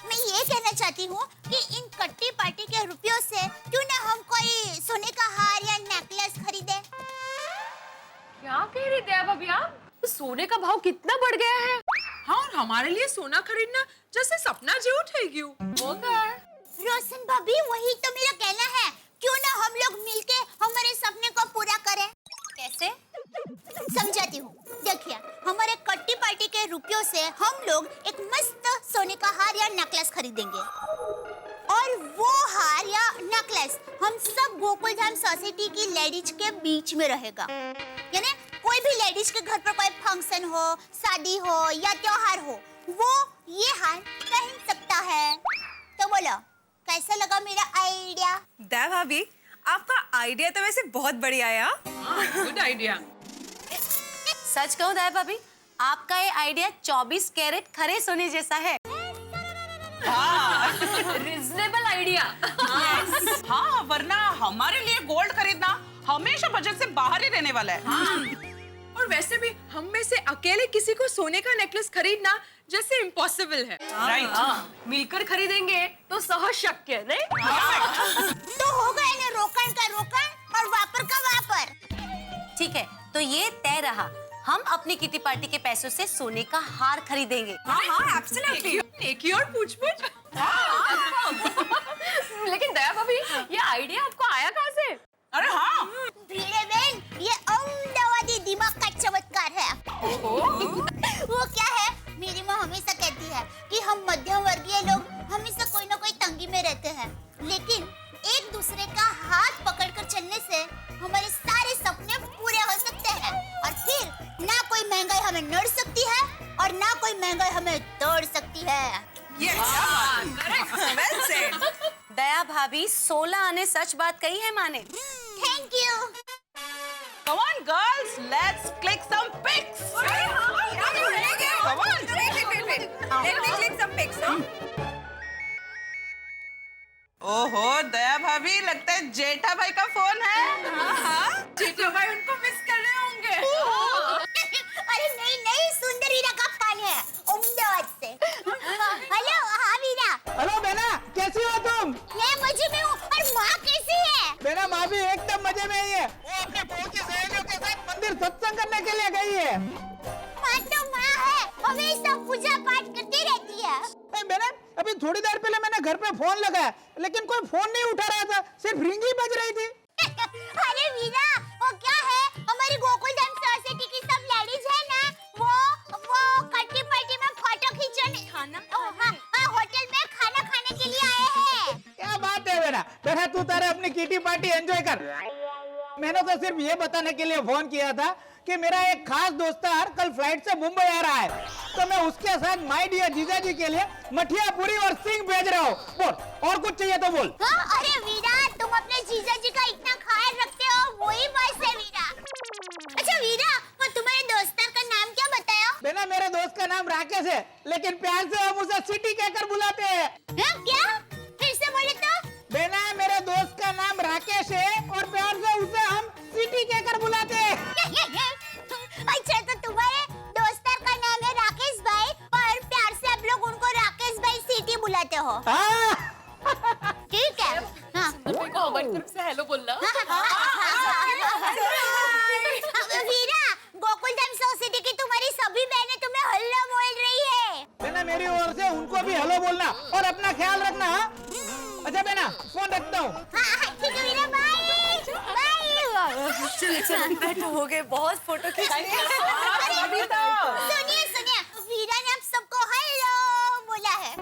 मैं ये कहना चाहती हूँ कि इन कट्टी पार्टी के रुपयों से क्यों ना हम कोई सोने का हार या नेकलेस खरीदे। क्या कह रही दया भाभी आप? सोने का भाव कितना बढ़ गया है। हाँ, और हमारे लिए सोना खरीदना जैसे सपना झूठ है क्यों? वो क्या है? रोशन भाभी, वही तो मेरा कहना है, क्यों ना हम लोग मिलके हमारे सपने को पूरा करें। कैसे? समझाती हूँ। देखिए, हमारे कट्टी पार्टी के रुपयों से हम लोग एक मस्त सोने का हार या नेकलेस खरीदेंगे और वो हार या नेकलेस हम सब गोकुलधाम सोसाइटी की लेडीज के बीच में रहेगा। यानी कोई भी लेडीज के घर पर कोई फंक्शन हो, शादी हो या त्योहार हो, वो ये हार पहन सकता है। तो बोलो, कैसा लगा मेरा आइडिया? देवा भाभी, आपका आइडिया तो वैसे बहुत बढ़िया है। Good idea. सच कहूँ दया भाभी, आपका ये आइडिया 24 कैरेट खरे सोने जैसा है। Reasonable idea. हाँ, वरना हमारे लिए गोल्ड खरीदना हमेशा बजट से बाहर ही रहने वाला है। और वैसे भी हम में से अकेले किसी को सोने का नेकलेस खरीदना जैसे इम्पॉसिबल है। राइट। मिलकर खरीदेंगे तो सहज शक्य, नहीं? तो हो गया ना रोकड़ का रोकड़ और वापर का वापर। ठीक है, तो ये तय रहा, हम अपनी किटी पार्टी के पैसों से सोने का हार खरीदेंगे। हाँ, एब्सोल्युटली। एक ही और पूछ-पूछ। लेकिन दया भाभी, ये आइडिया आपको आया कहाँ से? अरे हाँ, भीड़े बहन, ये अहमदाबादी दिमाग का चमत्कार है। वो क्या है, मेरी माँ हमेशा कहती है कि हम मध्यम वर्गीय लोग हमेशा कोई ना कोई तंगी में रहते हैं, लेकिन एक दूसरे का हाथ पकड़कर चलने से हमारे सारे सपने पूरे हो सकते हैं और फिर ना कोई महंगाई हमें नड़ सकती है और ना कोई महंगाई हमें तोड़ सकती है। Well said. दया भाभी 16 आने सच बात कही है माने। Thank you. come on girls, let's click some pics. Come on. Let me click some pics, huh? ओहो, दया भाभी, लगता है जेठा भाई का फोन है। हाँ, जेठा भाई उनको मिस कर रहे होंगे। अरे नहीं नहीं, सुंदर वीरा का फोन है अहमदाबाद से। हेलो, हाँ वीरा। हेलो बेना, कैसी हो तुम? मैं मजे में हूँ। और माँ कैसी है? बेना, माँ भी एकदम मजे में ही है। वो अपने बहू की सहेलियों के साथ मंदिर सत्संग करने के लिए गई है। माँ तो माँ है, हमेशा पूजा पाठ करती रहती है। बेना, अभी थोड़ी देर पहले मैंने घर पे फोन लगाया, लेकिन कोई फोन नहीं उठा रहा था, सिर्फ रिंग ही बज रही थी। अरे वीरा, वो क्या है, हमारी गोकुलधाम सोसाइटी की सब लेडीज है ना, वो कट्टी पार्टी में फोटो खींचने हाँ, होटल में खाना खाने के लिए आए हैं। क्या बात है बेना, बेना तू तारे अपनी किटी पार्टी एंजॉय कर। मैंने तो सिर्फ ये बताने के लिए फोन किया था कि मेरा एक खास दोस्तार कल फ्लाइट से मुंबई आ रहा है, तो मैं उसके साथ माय डियर जीजा जी के लिए मठिया पूरी और सिंह भेज रहा हूँ। बोल, और कुछ चाहिए तो बोल। हाँ, अरे वीरा, तुम अपने जीजा जी का इतना ख्याल रखते हो, वही बस है वीरा। अच्छा वीरा, वो तुम्हारे दोस्तार का नाम क्या बताया? बेना, मेरे दोस्त का नाम राकेश है, लेकिन प्यार से हम उसे सिटी कहकर बुलाते हैं। क्या? फिर से बोले तो? बेना, मेरे दोस्त का नाम राकेश है और प्यार से उसे हम सिटी कहकर बुलाते हैं। अच्छा, तो तुम्हारे दोस्तार का नाम है राकेश भाई और प्यार से आप लोग उनको राकेश भाई सिटी बुलाते हो? ठीक है। हाँ। को हमारी तरफ से हेलो बोलना। वीरा, गोकुलधाम सोसाइटी की तुम्हारी सभी बहनें तुम्हें हेलो बोल रही है। बेना, मेरी ओर से उनको भी हेलो बोलना और अपना ख्याल रखना। अच्छा बेना, फोन रखता हूँ। ठीक है वीरा, बाय बाय। बैठो, हो गए बहुत फोटो खिंचाएंगे। सुनिए सुनिए, वीरा ने अब सबको हेलो बोला है।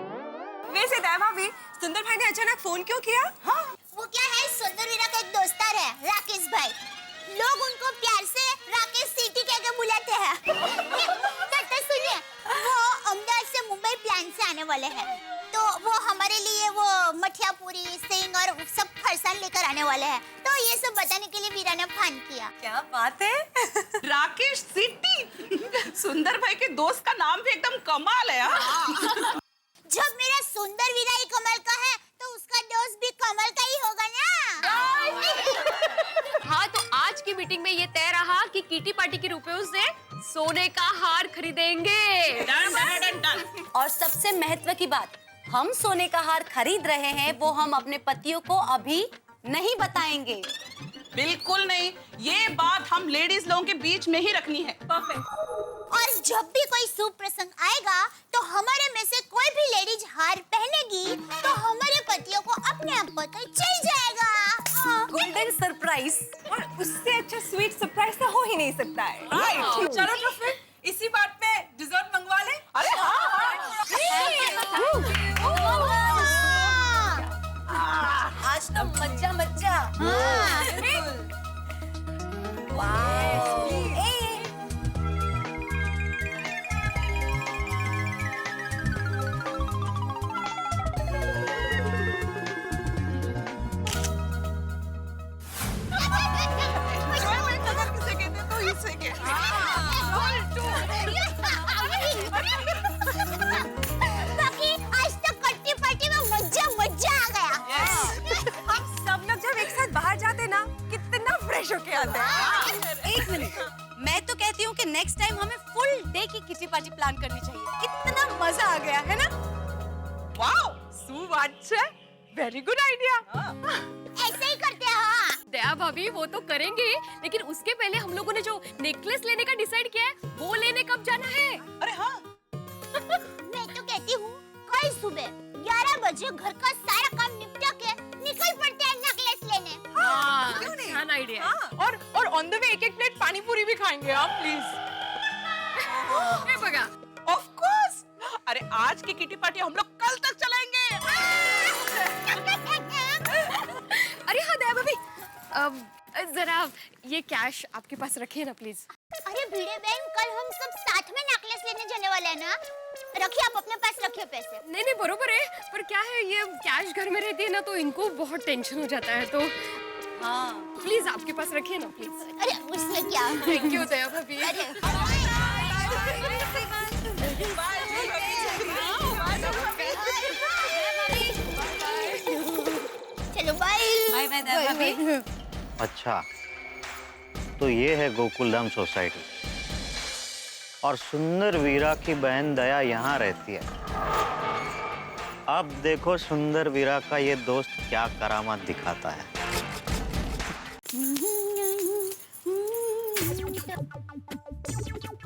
वैसे दया भाभी, सुंदर भाई ने अचानक फोन क्यों किया? हाँ, वो क्या है, सुंदर वीरा का एक दोस्तार है, राकेश भाई। लोग उनको प्यार से राकेश सिटी कह के बुलाते हैं। तो सुनिए, वो अहमदाबाद से मुंबई प्लान से आने वाले हैं, तो वो हमारे लिए वो मठिया पूरी, सिंग और सब फरसान लेकर आने वाले हैं। तो ये सब बताने के लिए वीरा ने फोन किया। क्या बात है। राकेश सिटी, सुंदर भाई के दोस्त का नाम भी एकदम कमाल है। जब मेरा सुंदर वीरा ही कमल का है, तो उसका दोस्त भी कमल का ही होगा ना। हाँ, तो आज की मीटिंग में ये तय रहा कि किटी पार्टी के रुपयों से सोने का हार खरीदेंगे। Done done done done. और सबसे महत्व की बात, हम सोने का हार खरीद रहे हैं, वो हम अपने पतियों को अभी नहीं बताएंगे। बिल्कुल नहीं, ये बात हम लेडीज लोगों के बीच में ही रखनी है। और जब भी कोई शुभ प्रसंग आएगा, तो हमारे में से कोई भी लेडीज हार पहनेगी, तो हमारे पतियों को अपने आप पता चल जाएगा। Golden surprise. और उससे अच्छा स्वीट सरप्राइज तो हो ही नहीं सकता है। राइट। चलो तो फिर इसी बात पे डिजर्ट मंगवा ले। अरे आज तो मज्जा मज्जा। किसे कहते तो इसे कहते। बाकी आज तो कट्टी पार्टी में मज्जा मज्जा आ गया। हम सब लोग जब एक साथ बाहर जाते ना, कितना फ्रेश होके आते हैं। एक मिनट, मैं तो कहती हूँ कि नेक्स्ट टाइम हमें फुल डे की किटी पार्टी प्लान करनी चाहिए। कितना मजा आ गया है ना? Wow, Suvachya, very good idea. ऐसे ही करते हैं। हाँ। दया भाभी, वो तो करेंगे, लेकिन उसके पहले हम लोगों ने जो नेकलेस लेने का डिसाइड किया है, वो लेने कब जाना है? अरे हाँ। मैं तो कहती हूँ कल सुबह 11 बजे घर का सारा काम निपटा के निकल पड़ते हैं नेकलेस लेने। हाँ, अच्छा आइडिया। और ऑन द वे एक प्लेट पानी पूरी भी खाएंगे आप, प्लीज। बगा। Of course. अरे आज की किटी पार्टी हम लोग कल तक चलाएंगे। अरे हाँ दया भाभी, जरा ये कैश आपके पास रखिए ना प्लीज। अरे भिड़े बहन, कल हम सब साथ में नेकलेस लेने जाने वाले हैं ना। रखिए, आप अपने पास रखिए पैसे। नहीं नहीं, बरोबर है, पर क्या है, ये कैश घर में रहती है ना, तो इनको बहुत टेंशन हो जाता है, तो हाँ प्लीज आपके पास रखिए ना प्लीज। अरे उसमें क्या। थैंक यू दया भाभी। चलो बाय। बाय बाय दया भाभी। अच्छा, तो ये है गोकुलधाम सोसाइटी, और सुंदर वीरा की बहन दया यहाँ रहती है। अब देखो सुंदर वीरा का ये दोस्त क्या करामात दिखाता है।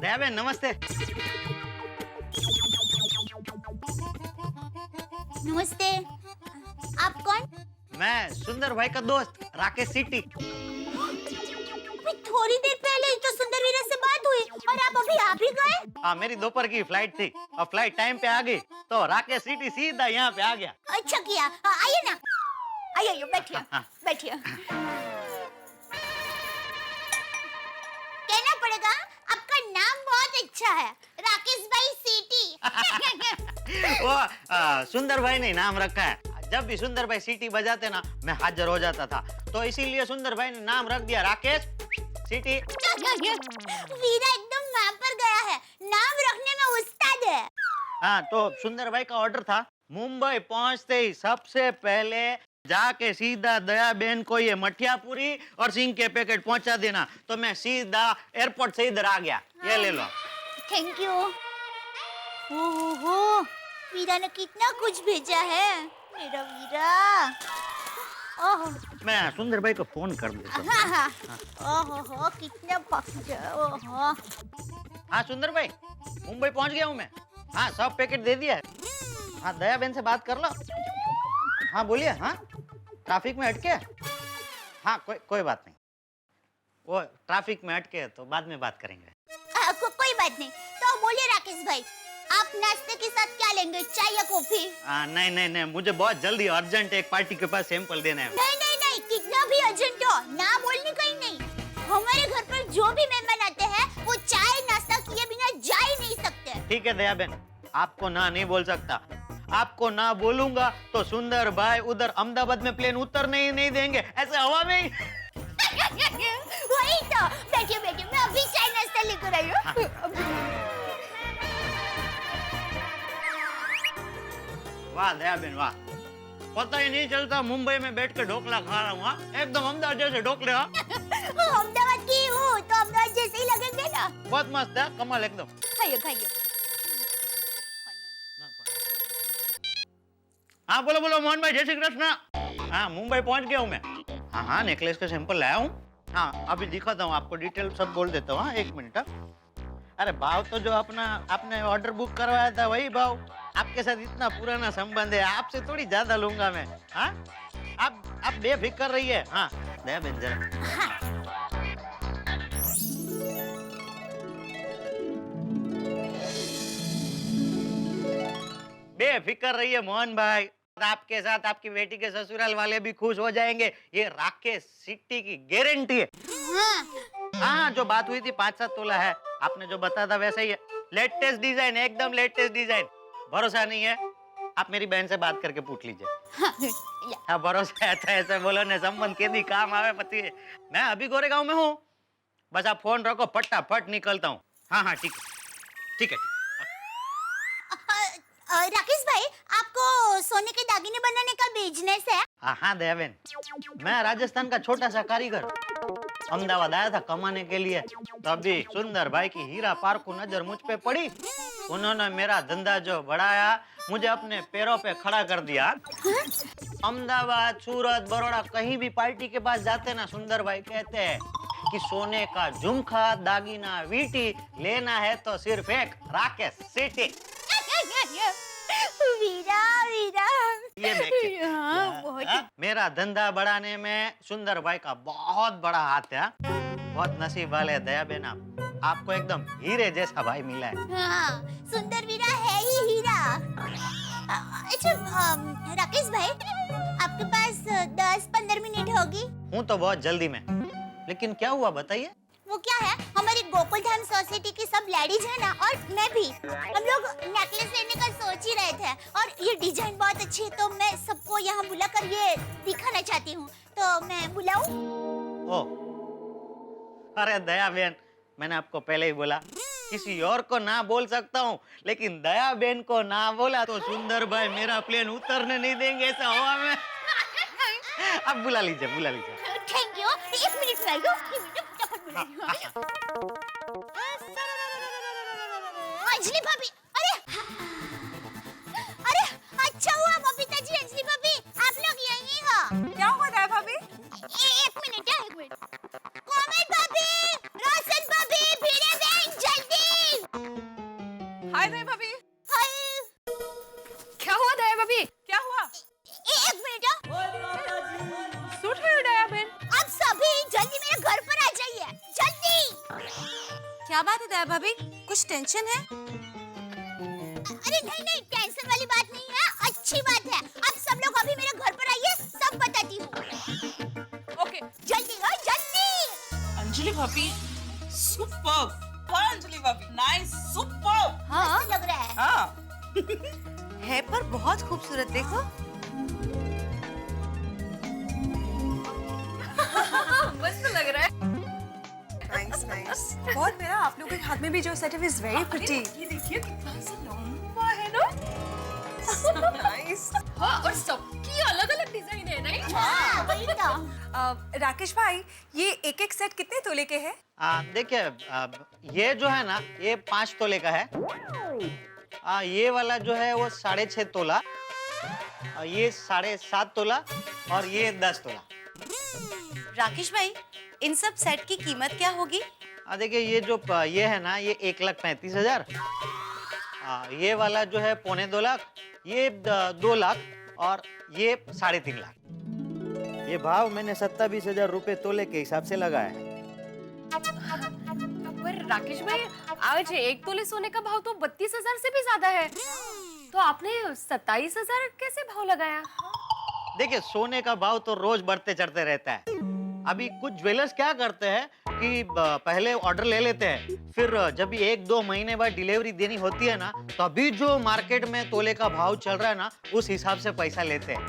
दया बहन नमस्ते। नमस्ते, आप कौन? मैं सुंदर भाई का दोस्त राकेश सिटी। थोड़ी देर पहले ही तो सुंदर वीरा से बात हुई, और आप अभी आ भी गए। हाँ, मेरी दोपहर की फ्लाइट थी, और फ्लाइट टाइम पे आ गई, तो राकेश सिटी सीधा यहाँ पे आ गया। अच्छा किया। आइए ना, आइए बैठिए। बैठिए। कहना पड़ेगा आपका नाम बहुत अच्छा है, राकेश भाई सिटी। वो सुंदर भाई ने नाम रखा है। जब भी सुंदर भाई सीटी बजाते ना, मैं हाजिर हो जाता था, तो इसीलिए सुंदर भाई ने नाम रख दिया राकेश सिटी। वीरा एकदम वहाँ पर गया है, नाम रखने में उस्ताद है। हाँ, तो सुंदर भाई का ऑर्डर था, मुंबई पहुंचते ही सबसे पहले जाके सीधा दया बहन को ये मठिया पूरी और सिंह के पैकेट पहुंचा देना। तो मैं सीधा एयरपोर्ट से इधर आ गया। ये ले लो। Thank you. ओहो, वीरा ने कितना कुछ भेजा है, मेरा वीरा। ओहो, मैं सुंदर भाई को फोन कर देता हूँ। ओहो, कितना ओहो। हाँ सुंदर भाई, मुंबई पहुंच गया हूँ मैं। हाँ, सब पैकेट दे दिया है। हाँ, दया बहन से बात कर लो। हाँ बोलिए। हाँ, ट्रैफिक में अटके? हाँ, कोई बात नहीं। वो ट्रैफिक में अटके हैं, तो बाद में बात करेंगे। कोई बात नहीं। तो बोलिए राकेश भाई, आप नाश्ते के साथ क्या लेंगे, चाय या कॉफी? नहीं नहीं नहीं, मुझे बहुत जल्दी अर्जेंट एक पार्टी के पास सैंपल देना है। नहीं नहीं नहीं, कितना भी अर्जेंट हो, ना बोलने का ही नहीं। हमारे घर पर जो भी मेहमान आते हैं वो चाय नाश्ता किए बिना जा ही नहीं सकते। ठीक है दया बहन, आपको ना नहीं बोल सकता। आपको ना बोलूंगा तो सुंदर भाई उधर अहमदाबाद में प्लेन उतरने ही नहीं देंगे, ऐसे हवा में ही। वही तो, बैठिए बैठिए, मैं अभी चाय नाश्ता लेकर आई हूँ। वाह दया बहन वाह, पता ही नहीं चलता मुंबई में बैठ के ढोकला खा रहा हूँ। एकदम अहमदाबाद जैसे ढोकले। अहमदाबाद की हूँ तो अहमदाबाद जैसे ही लगेंगे ना। बहुत मस्त है, कमाल एकदम। खाइए खाइए। हाँ बोलो बोलो मोहन भाई, जय श्री कृष्ण। हाँ मुंबई पहुंच गया हूँ मैं। हाँ हाँ, नेकलेस का सैंपल लाया हूँ। हाँ अभी दिखाता हूँ आपको, डिटेल सब बोल देता हूँ। हाँ 1 मिनट। अरे भाव तो जो आपने ऑर्डर बुक करवाया था वही भाव। आपके साथ इतना पुराना संबंध है, आपसे थोड़ी ज्यादा लूंगा मैं। हाँ आप बेफिक्र रहिए। हाँ दया बहन जरा। बेफिक्र रहिए मोहन भाई, आपके साथ आपकी बेटी के ससुराल वाले भी खुश हो जाएंगे, ये राकेश सिटी की गारंटी है। हाँ जो बात हुई थी 5-7 तोला है, आपने जो बताया था वैसा ही है। लेटेस्ट डिजाइन, एकदम लेटेस्ट डिजाइन। भरोसा नहीं है आप मेरी बहन से बात करके पूछ लीजिए। हाँ भरोसा है तो ऐसे बोलो ने, संबंध के दी काम आवे पति। मैं अभी गोरेगांव में हूँ, बस आप फोन रखो, फटाफट निकलता हूँ। हाँ हाँ ठीक है ठीक है। राकेश भाई, आपको सोने के दागिने बनाने का बिजनेस है? हाँ दया बहन, मैं राजस्थान का छोटा सा कारीगर अहमदाबाद आया था कमाने के लिए। तभी सुंदर भाई की हीरा पार्क को नजर मुझ पे पड़ी। उन्होंने मेरा धंधा जो बढ़ाया, मुझे अपने पैरों पे खड़ा कर दिया। अहमदाबाद, सूरत, बड़ौदा कहीं भी पार्टी के पास जाते ना, सुंदर भाई कहते हैं कि सोने का झुमका, दागिना, वीटी लेना है तो सिर्फ एक राकेश सिटी। वीरा वीरा, ये देखिए। हाँ, बहुत मेरा धंधा बढ़ाने में सुंदर भाई का बहुत बड़ा हाथ है। बहुत नसीब वाले दया बहन आपको एकदम हीरे जैसा भाई मिला है। हाँ, सुंदर वीरा है ही हीरा। अच्छा राकेश भाई, आपके पास 10-15 मिनट होगी? हूँ तो बहुत जल्दी में, लेकिन क्या हुआ बताइए। वो क्या है, हमारी गोकुल धाम सोसाइटी की सब लेडीज है ना, और मैं भी, हम लोग नेकलेस लेने का सोच ही रहे थे। और ये डिजाइन बहुत अच्छी है, तो मैं सबको यहाँ बुलाकर ये दिखाना चाहती हूँ। तो मैं बुलाऊं? ओ, अरे दया बहन, मैंने आपको पहले ही बोला किसी और को ना बोल सकता हूँ, लेकिन दया बहन को ना बोला तो सुंदर भाई मेरा प्लेन उतरने नहीं देंगे ऐसा हवा में। अब बुला लीजिए बुला लीजिए। Thank you. 1 मिनट में आइयो, 1 मिनट फटाफट बुला रही हूँ। अंजलि भाभी, अरे अच्छा हुआ बबीता जी, अंजलि भाभी आप लोग यहीं हो। क्या हुआ दया भाभी? 1 मिनट, 1 मिनट। कोमल भाभी, रोशन भाभी, भिड़े बहन, जल्दी। हाय दया भाभी। हाय। क्या हुआ दया भाभी? क्या हुआ? 1 मिनट। सूट है दया बहन। अब सभी जल्दी मेरे घर पर आ जाइए, जल्दी। क्या बात है दया भाभी, कुछ टेंशन है? अरे नहीं नहीं, टेंशन वाली बात नहीं है, अच्छी बात है। अब सब लोग अभी मेरे घर पर आइए, सब बताती हूँ। ओके जल्दी हो, जल्दी। अंजलि भाभी सुपर्ब। हाँ अंजलि भाभी, नाइस, सुपर्ब। हाँ लग रहा है। हाँ है पर बहुत खूबसूरत, देखो। मस्त लग रहा है। Nice nice. बहुत मेरा आप लोगों के हाथ में भी जो सेटअप इज वेरी प्रिटी। ये देखिए कितना सा लंबा है ना। नाइस। हाँ, और सबकी अलग अलग डिजाइन है, राइट? हाँ वही तो। राकेश भाई, ये एक सेट कितने तोले के हैं? देखिए ये जो है ना, ये 5 तोले का है। ये वाला जो है वो 6.5 तोला, ये 7.5 तोला और ये 10 तोला। राकेश भाई, इन सब सेट की कीमत क्या होगी? देखिए ये जो ये है ना, ये 1,35,000। ये वाला जो है 2.25 लाख, ये 2 लाख और ये 3.5 लाख। ये भाव मैंने 27,000 रुपए तोले के हिसाब से लगाया है। पर राकेश भाई, आज 1 तोले सोने का भाव तो 32,000 से भी ज्यादा है, तो आपने 27,000 कैसे भाव लगाया? देखिए, सोने का भाव तो रोज बढ़ते चढ़ते रहता है। अभी कुछ ज्वेलर्स क्या करते हैं कि पहले ऑर्डर ले लेते हैं, फिर जब भी 1-2 महीने बाद डिलीवरी देनी होती है ना, तो अभी जो मार्केट में तोले का भाव चल रहा है ना, उस हिसाब से पैसा लेते हैं।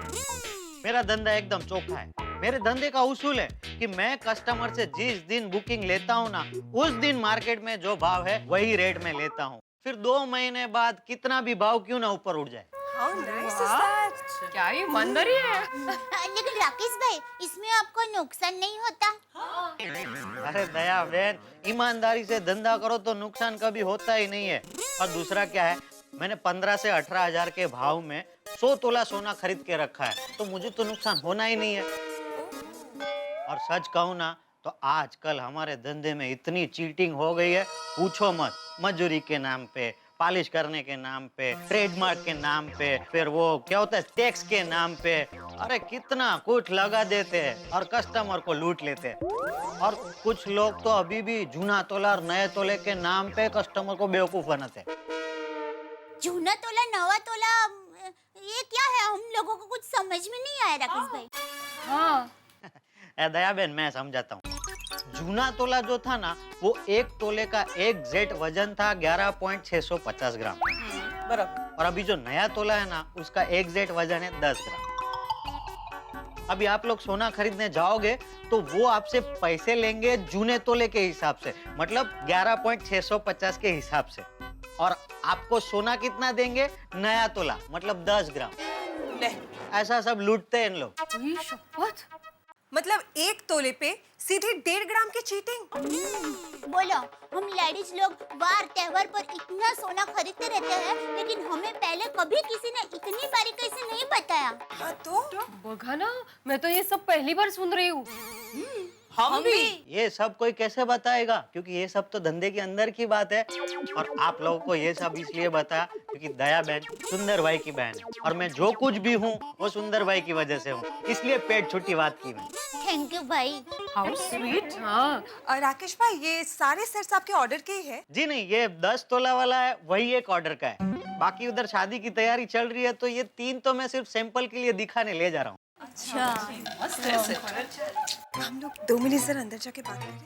मेरा धंधा एकदम चोखा है। मेरे धंधे का उसूल है कि मैं कस्टमर से जिस दिन बुकिंग लेता हूँ ना, उस दिन मार्केट में जो भाव है वही रेट में लेता हूँ। फिर 2 महीने बाद कितना भी भाव क्यों ना ऊपर उठ जाए। क्या ईमानदारी है। लेकिन राकेश भाई, इसमें आपको नुकसान नहीं होता? अरे दया बहन, ईमानदारी से धंधा करो तो नुकसान कभी होता ही नहीं है। और दूसरा क्या है, मैंने 15 से 18,000 के भाव में 100 तोला सोना खरीद के रखा है, तो मुझे तो नुकसान होना ही नहीं है। और सच कहूँ ना, तो आजकल हमारे धंधे में इतनी चीटिंग हो गई है, पूछो मत। मजूरी के नाम पे, पॉलिश करने के नाम पे, ट्रेडमार्क के नाम पे, फिर वो क्या होता है टैक्स के नाम पे, अरे कितना कुछ लगा देते हैं और कस्टमर को लूट लेते हैं। और कुछ लोग तो अभी भी जूना तोला और नए तोले के नाम पे कस्टमर को बेवकूफ बनाते हैं। जूना तोला, नवा तोला, ये क्या है? हम लोगों को कुछ समझ में नहीं आया राकेश भाई। हाँ। दया बहन, मैं समझाता हूँ। जूना तोला जो था ना, वो 1 तोले का एग्जैक्ट वजन था 11.650 ग्राम बराबर। और अभी जो नया तोला है ना, उसका एग्जैक्ट वजन है 10 ग्राम। अभी आप लोग सोना खरीदने जाओगे तो वो आपसे पैसे लेंगे जूने तोले के हिसाब से, मतलब 11.650 के हिसाब से। और आपको सोना कितना देंगे? नया तोला, मतलब 10 ग्राम। ऐसा सब लूटते हैं इन लोग। मतलब 1 तोले पे सीधे 1.5 ग्राम की चीटिंग। बोलो, हम लेडीज लोग वार त्योहार पर इतना सोना खरीदते रहते हैं, लेकिन हमें पहले कभी किसी ने इतनी बारीकी से नहीं बताया। तो बघा ना, मैं तो ये सब पहली बार सुन रही हूँ। हम भी ये सब कोई कैसे बताएगा, क्योंकि ये सब तो धंधे के अंदर की बात है। और आप लोगों को ये सब इसलिए बताया क्योंकि दया बहन सुंदर भाई की बहन है, और मैं जो कुछ भी हूँ वो सुंदर भाई की वजह से हूँ, इसलिए पेट छुट्टी बात की मैं। थैंक यू भाई। How sweet. हाँ। राकेश भाई, ये सारे सेट्स आपके ऑर्डर के ही है? जी नहीं, ये 10 तोला वाला है, वही एक ऑर्डर का है। बाकी उधर शादी की तैयारी चल रही है, तो ये 3 तो मैं सिर्फ सैंपल के लिए दिखाने ले जा रहा हूँ। अच्छा, हम लोग 2 मिनट जरा अंदर जाके बात करें।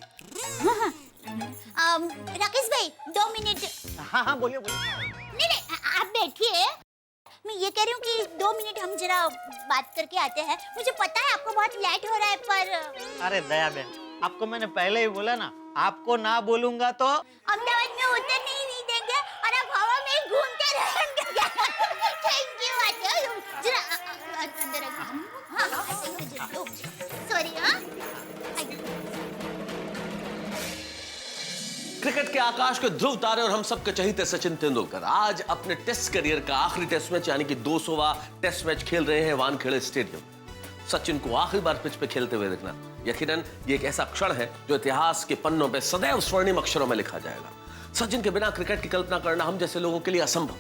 राकेश भाई 2 मिनट। हाँ बोलिए बोलिए। नहीं, आप बैठिए। मैं ये कह रही हूँ कि 2 मिनट हम जरा बात करके आते हैं। मुझे पता है आपको बहुत लेट हो रहा है, पर अरे दया बहन, आपको मैंने पहले ही बोला ना, आपको ना बोलूंगा तो अहमदाबाद में उतरने ही नहीं देंगे और आप हवा में घूमते रहेंगे। Thank you. जरा अंदर आइए। हाँ, सॉरी। हाँ, क्रिकेट के आकाश के ध्रुव तारे और हम सबके चहीते सचिन तेंदुलकर आज अपने टेस्ट करियर का आखिरी टेस्ट मैच यानी कि 200वां टेस्ट मैच खेल रहे हैं वानखेड़े स्टेडियम। सचिन को आखिरी बार पिच पे खेलते हुए देखना यकीनन ये एक ऐसा क्षण है जो इतिहास के पन्नों पे सदैव स्वर्णिम अक्षरों में लिखा जाएगा। सचिन के बिना क्रिकेट की कल्पना करना हम जैसे लोगों के लिए असंभव।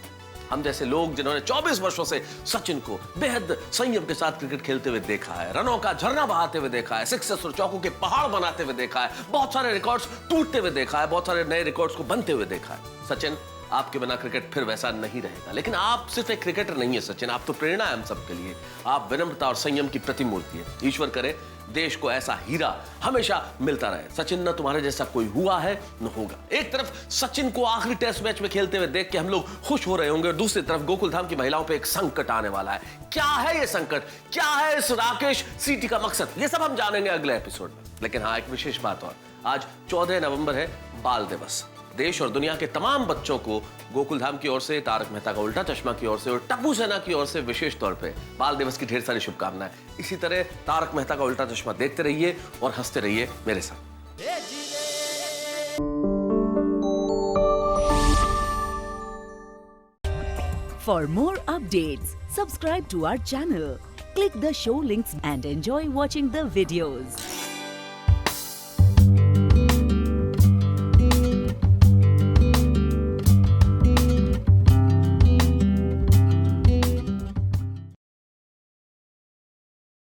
हम जैसे लोग जिन्होंने 24 वर्षों से सचिन को बेहद संयम के साथ क्रिकेट खेलते हुए देखा है, रनों का झरना बहाते हुए देखा है, सिक्सेस और चौकों के पहाड़ बनाते हुए देखा है, बहुत सारे रिकॉर्ड्स टूटते हुए देखा है, बहुत सारे नए रिकॉर्ड्स को बनते हुए देखा है। सचिन, आपके बिना क्रिकेट फिर वैसा नहीं रहेगा। लेकिन आप सिर्फ एक क्रिकेटर नहीं है सचिन, आप तो प्रेरणा है हम सबके लिए। आप विनम्रता और संयम की प्रतिमूर्ति है। ईश्वर करे देश को ऐसा हीरा हमेशा मिलता रहे। सचिन, न तुम्हारे जैसा कोई हुआ है न होगा। एक तरफ सचिन को आखिरी टेस्ट मैच में खेलते हुए देख के हम लोग खुश हो रहे होंगे और दूसरी तरफ गोकुलधाम की महिलाओं पे एक संकट आने वाला है। क्या है ये संकट? क्या है इस राकेश सीटी का मकसद? ये सब हम जानेंगे अगले एपिसोड में। लेकिन हाँ, एक विशेष बात और, आज 14 नवंबर है बाल दिवस। देश और दुनिया के तमाम बच्चों को गोकुलधाम की ओर से, तारक मेहता का उल्टा चश्मा की ओर से और टप्पू सेना की ओर से विशेष तौर पे बाल दिवस की ढेर सारी शुभकामनाएं। इसी तरह तारक मेहता का उल्टा चश्मा देखते रहिए और हंसते रहिए मेरे साथ। For more updates, subscribe to our channel, click the show links and enjoy watching the videos.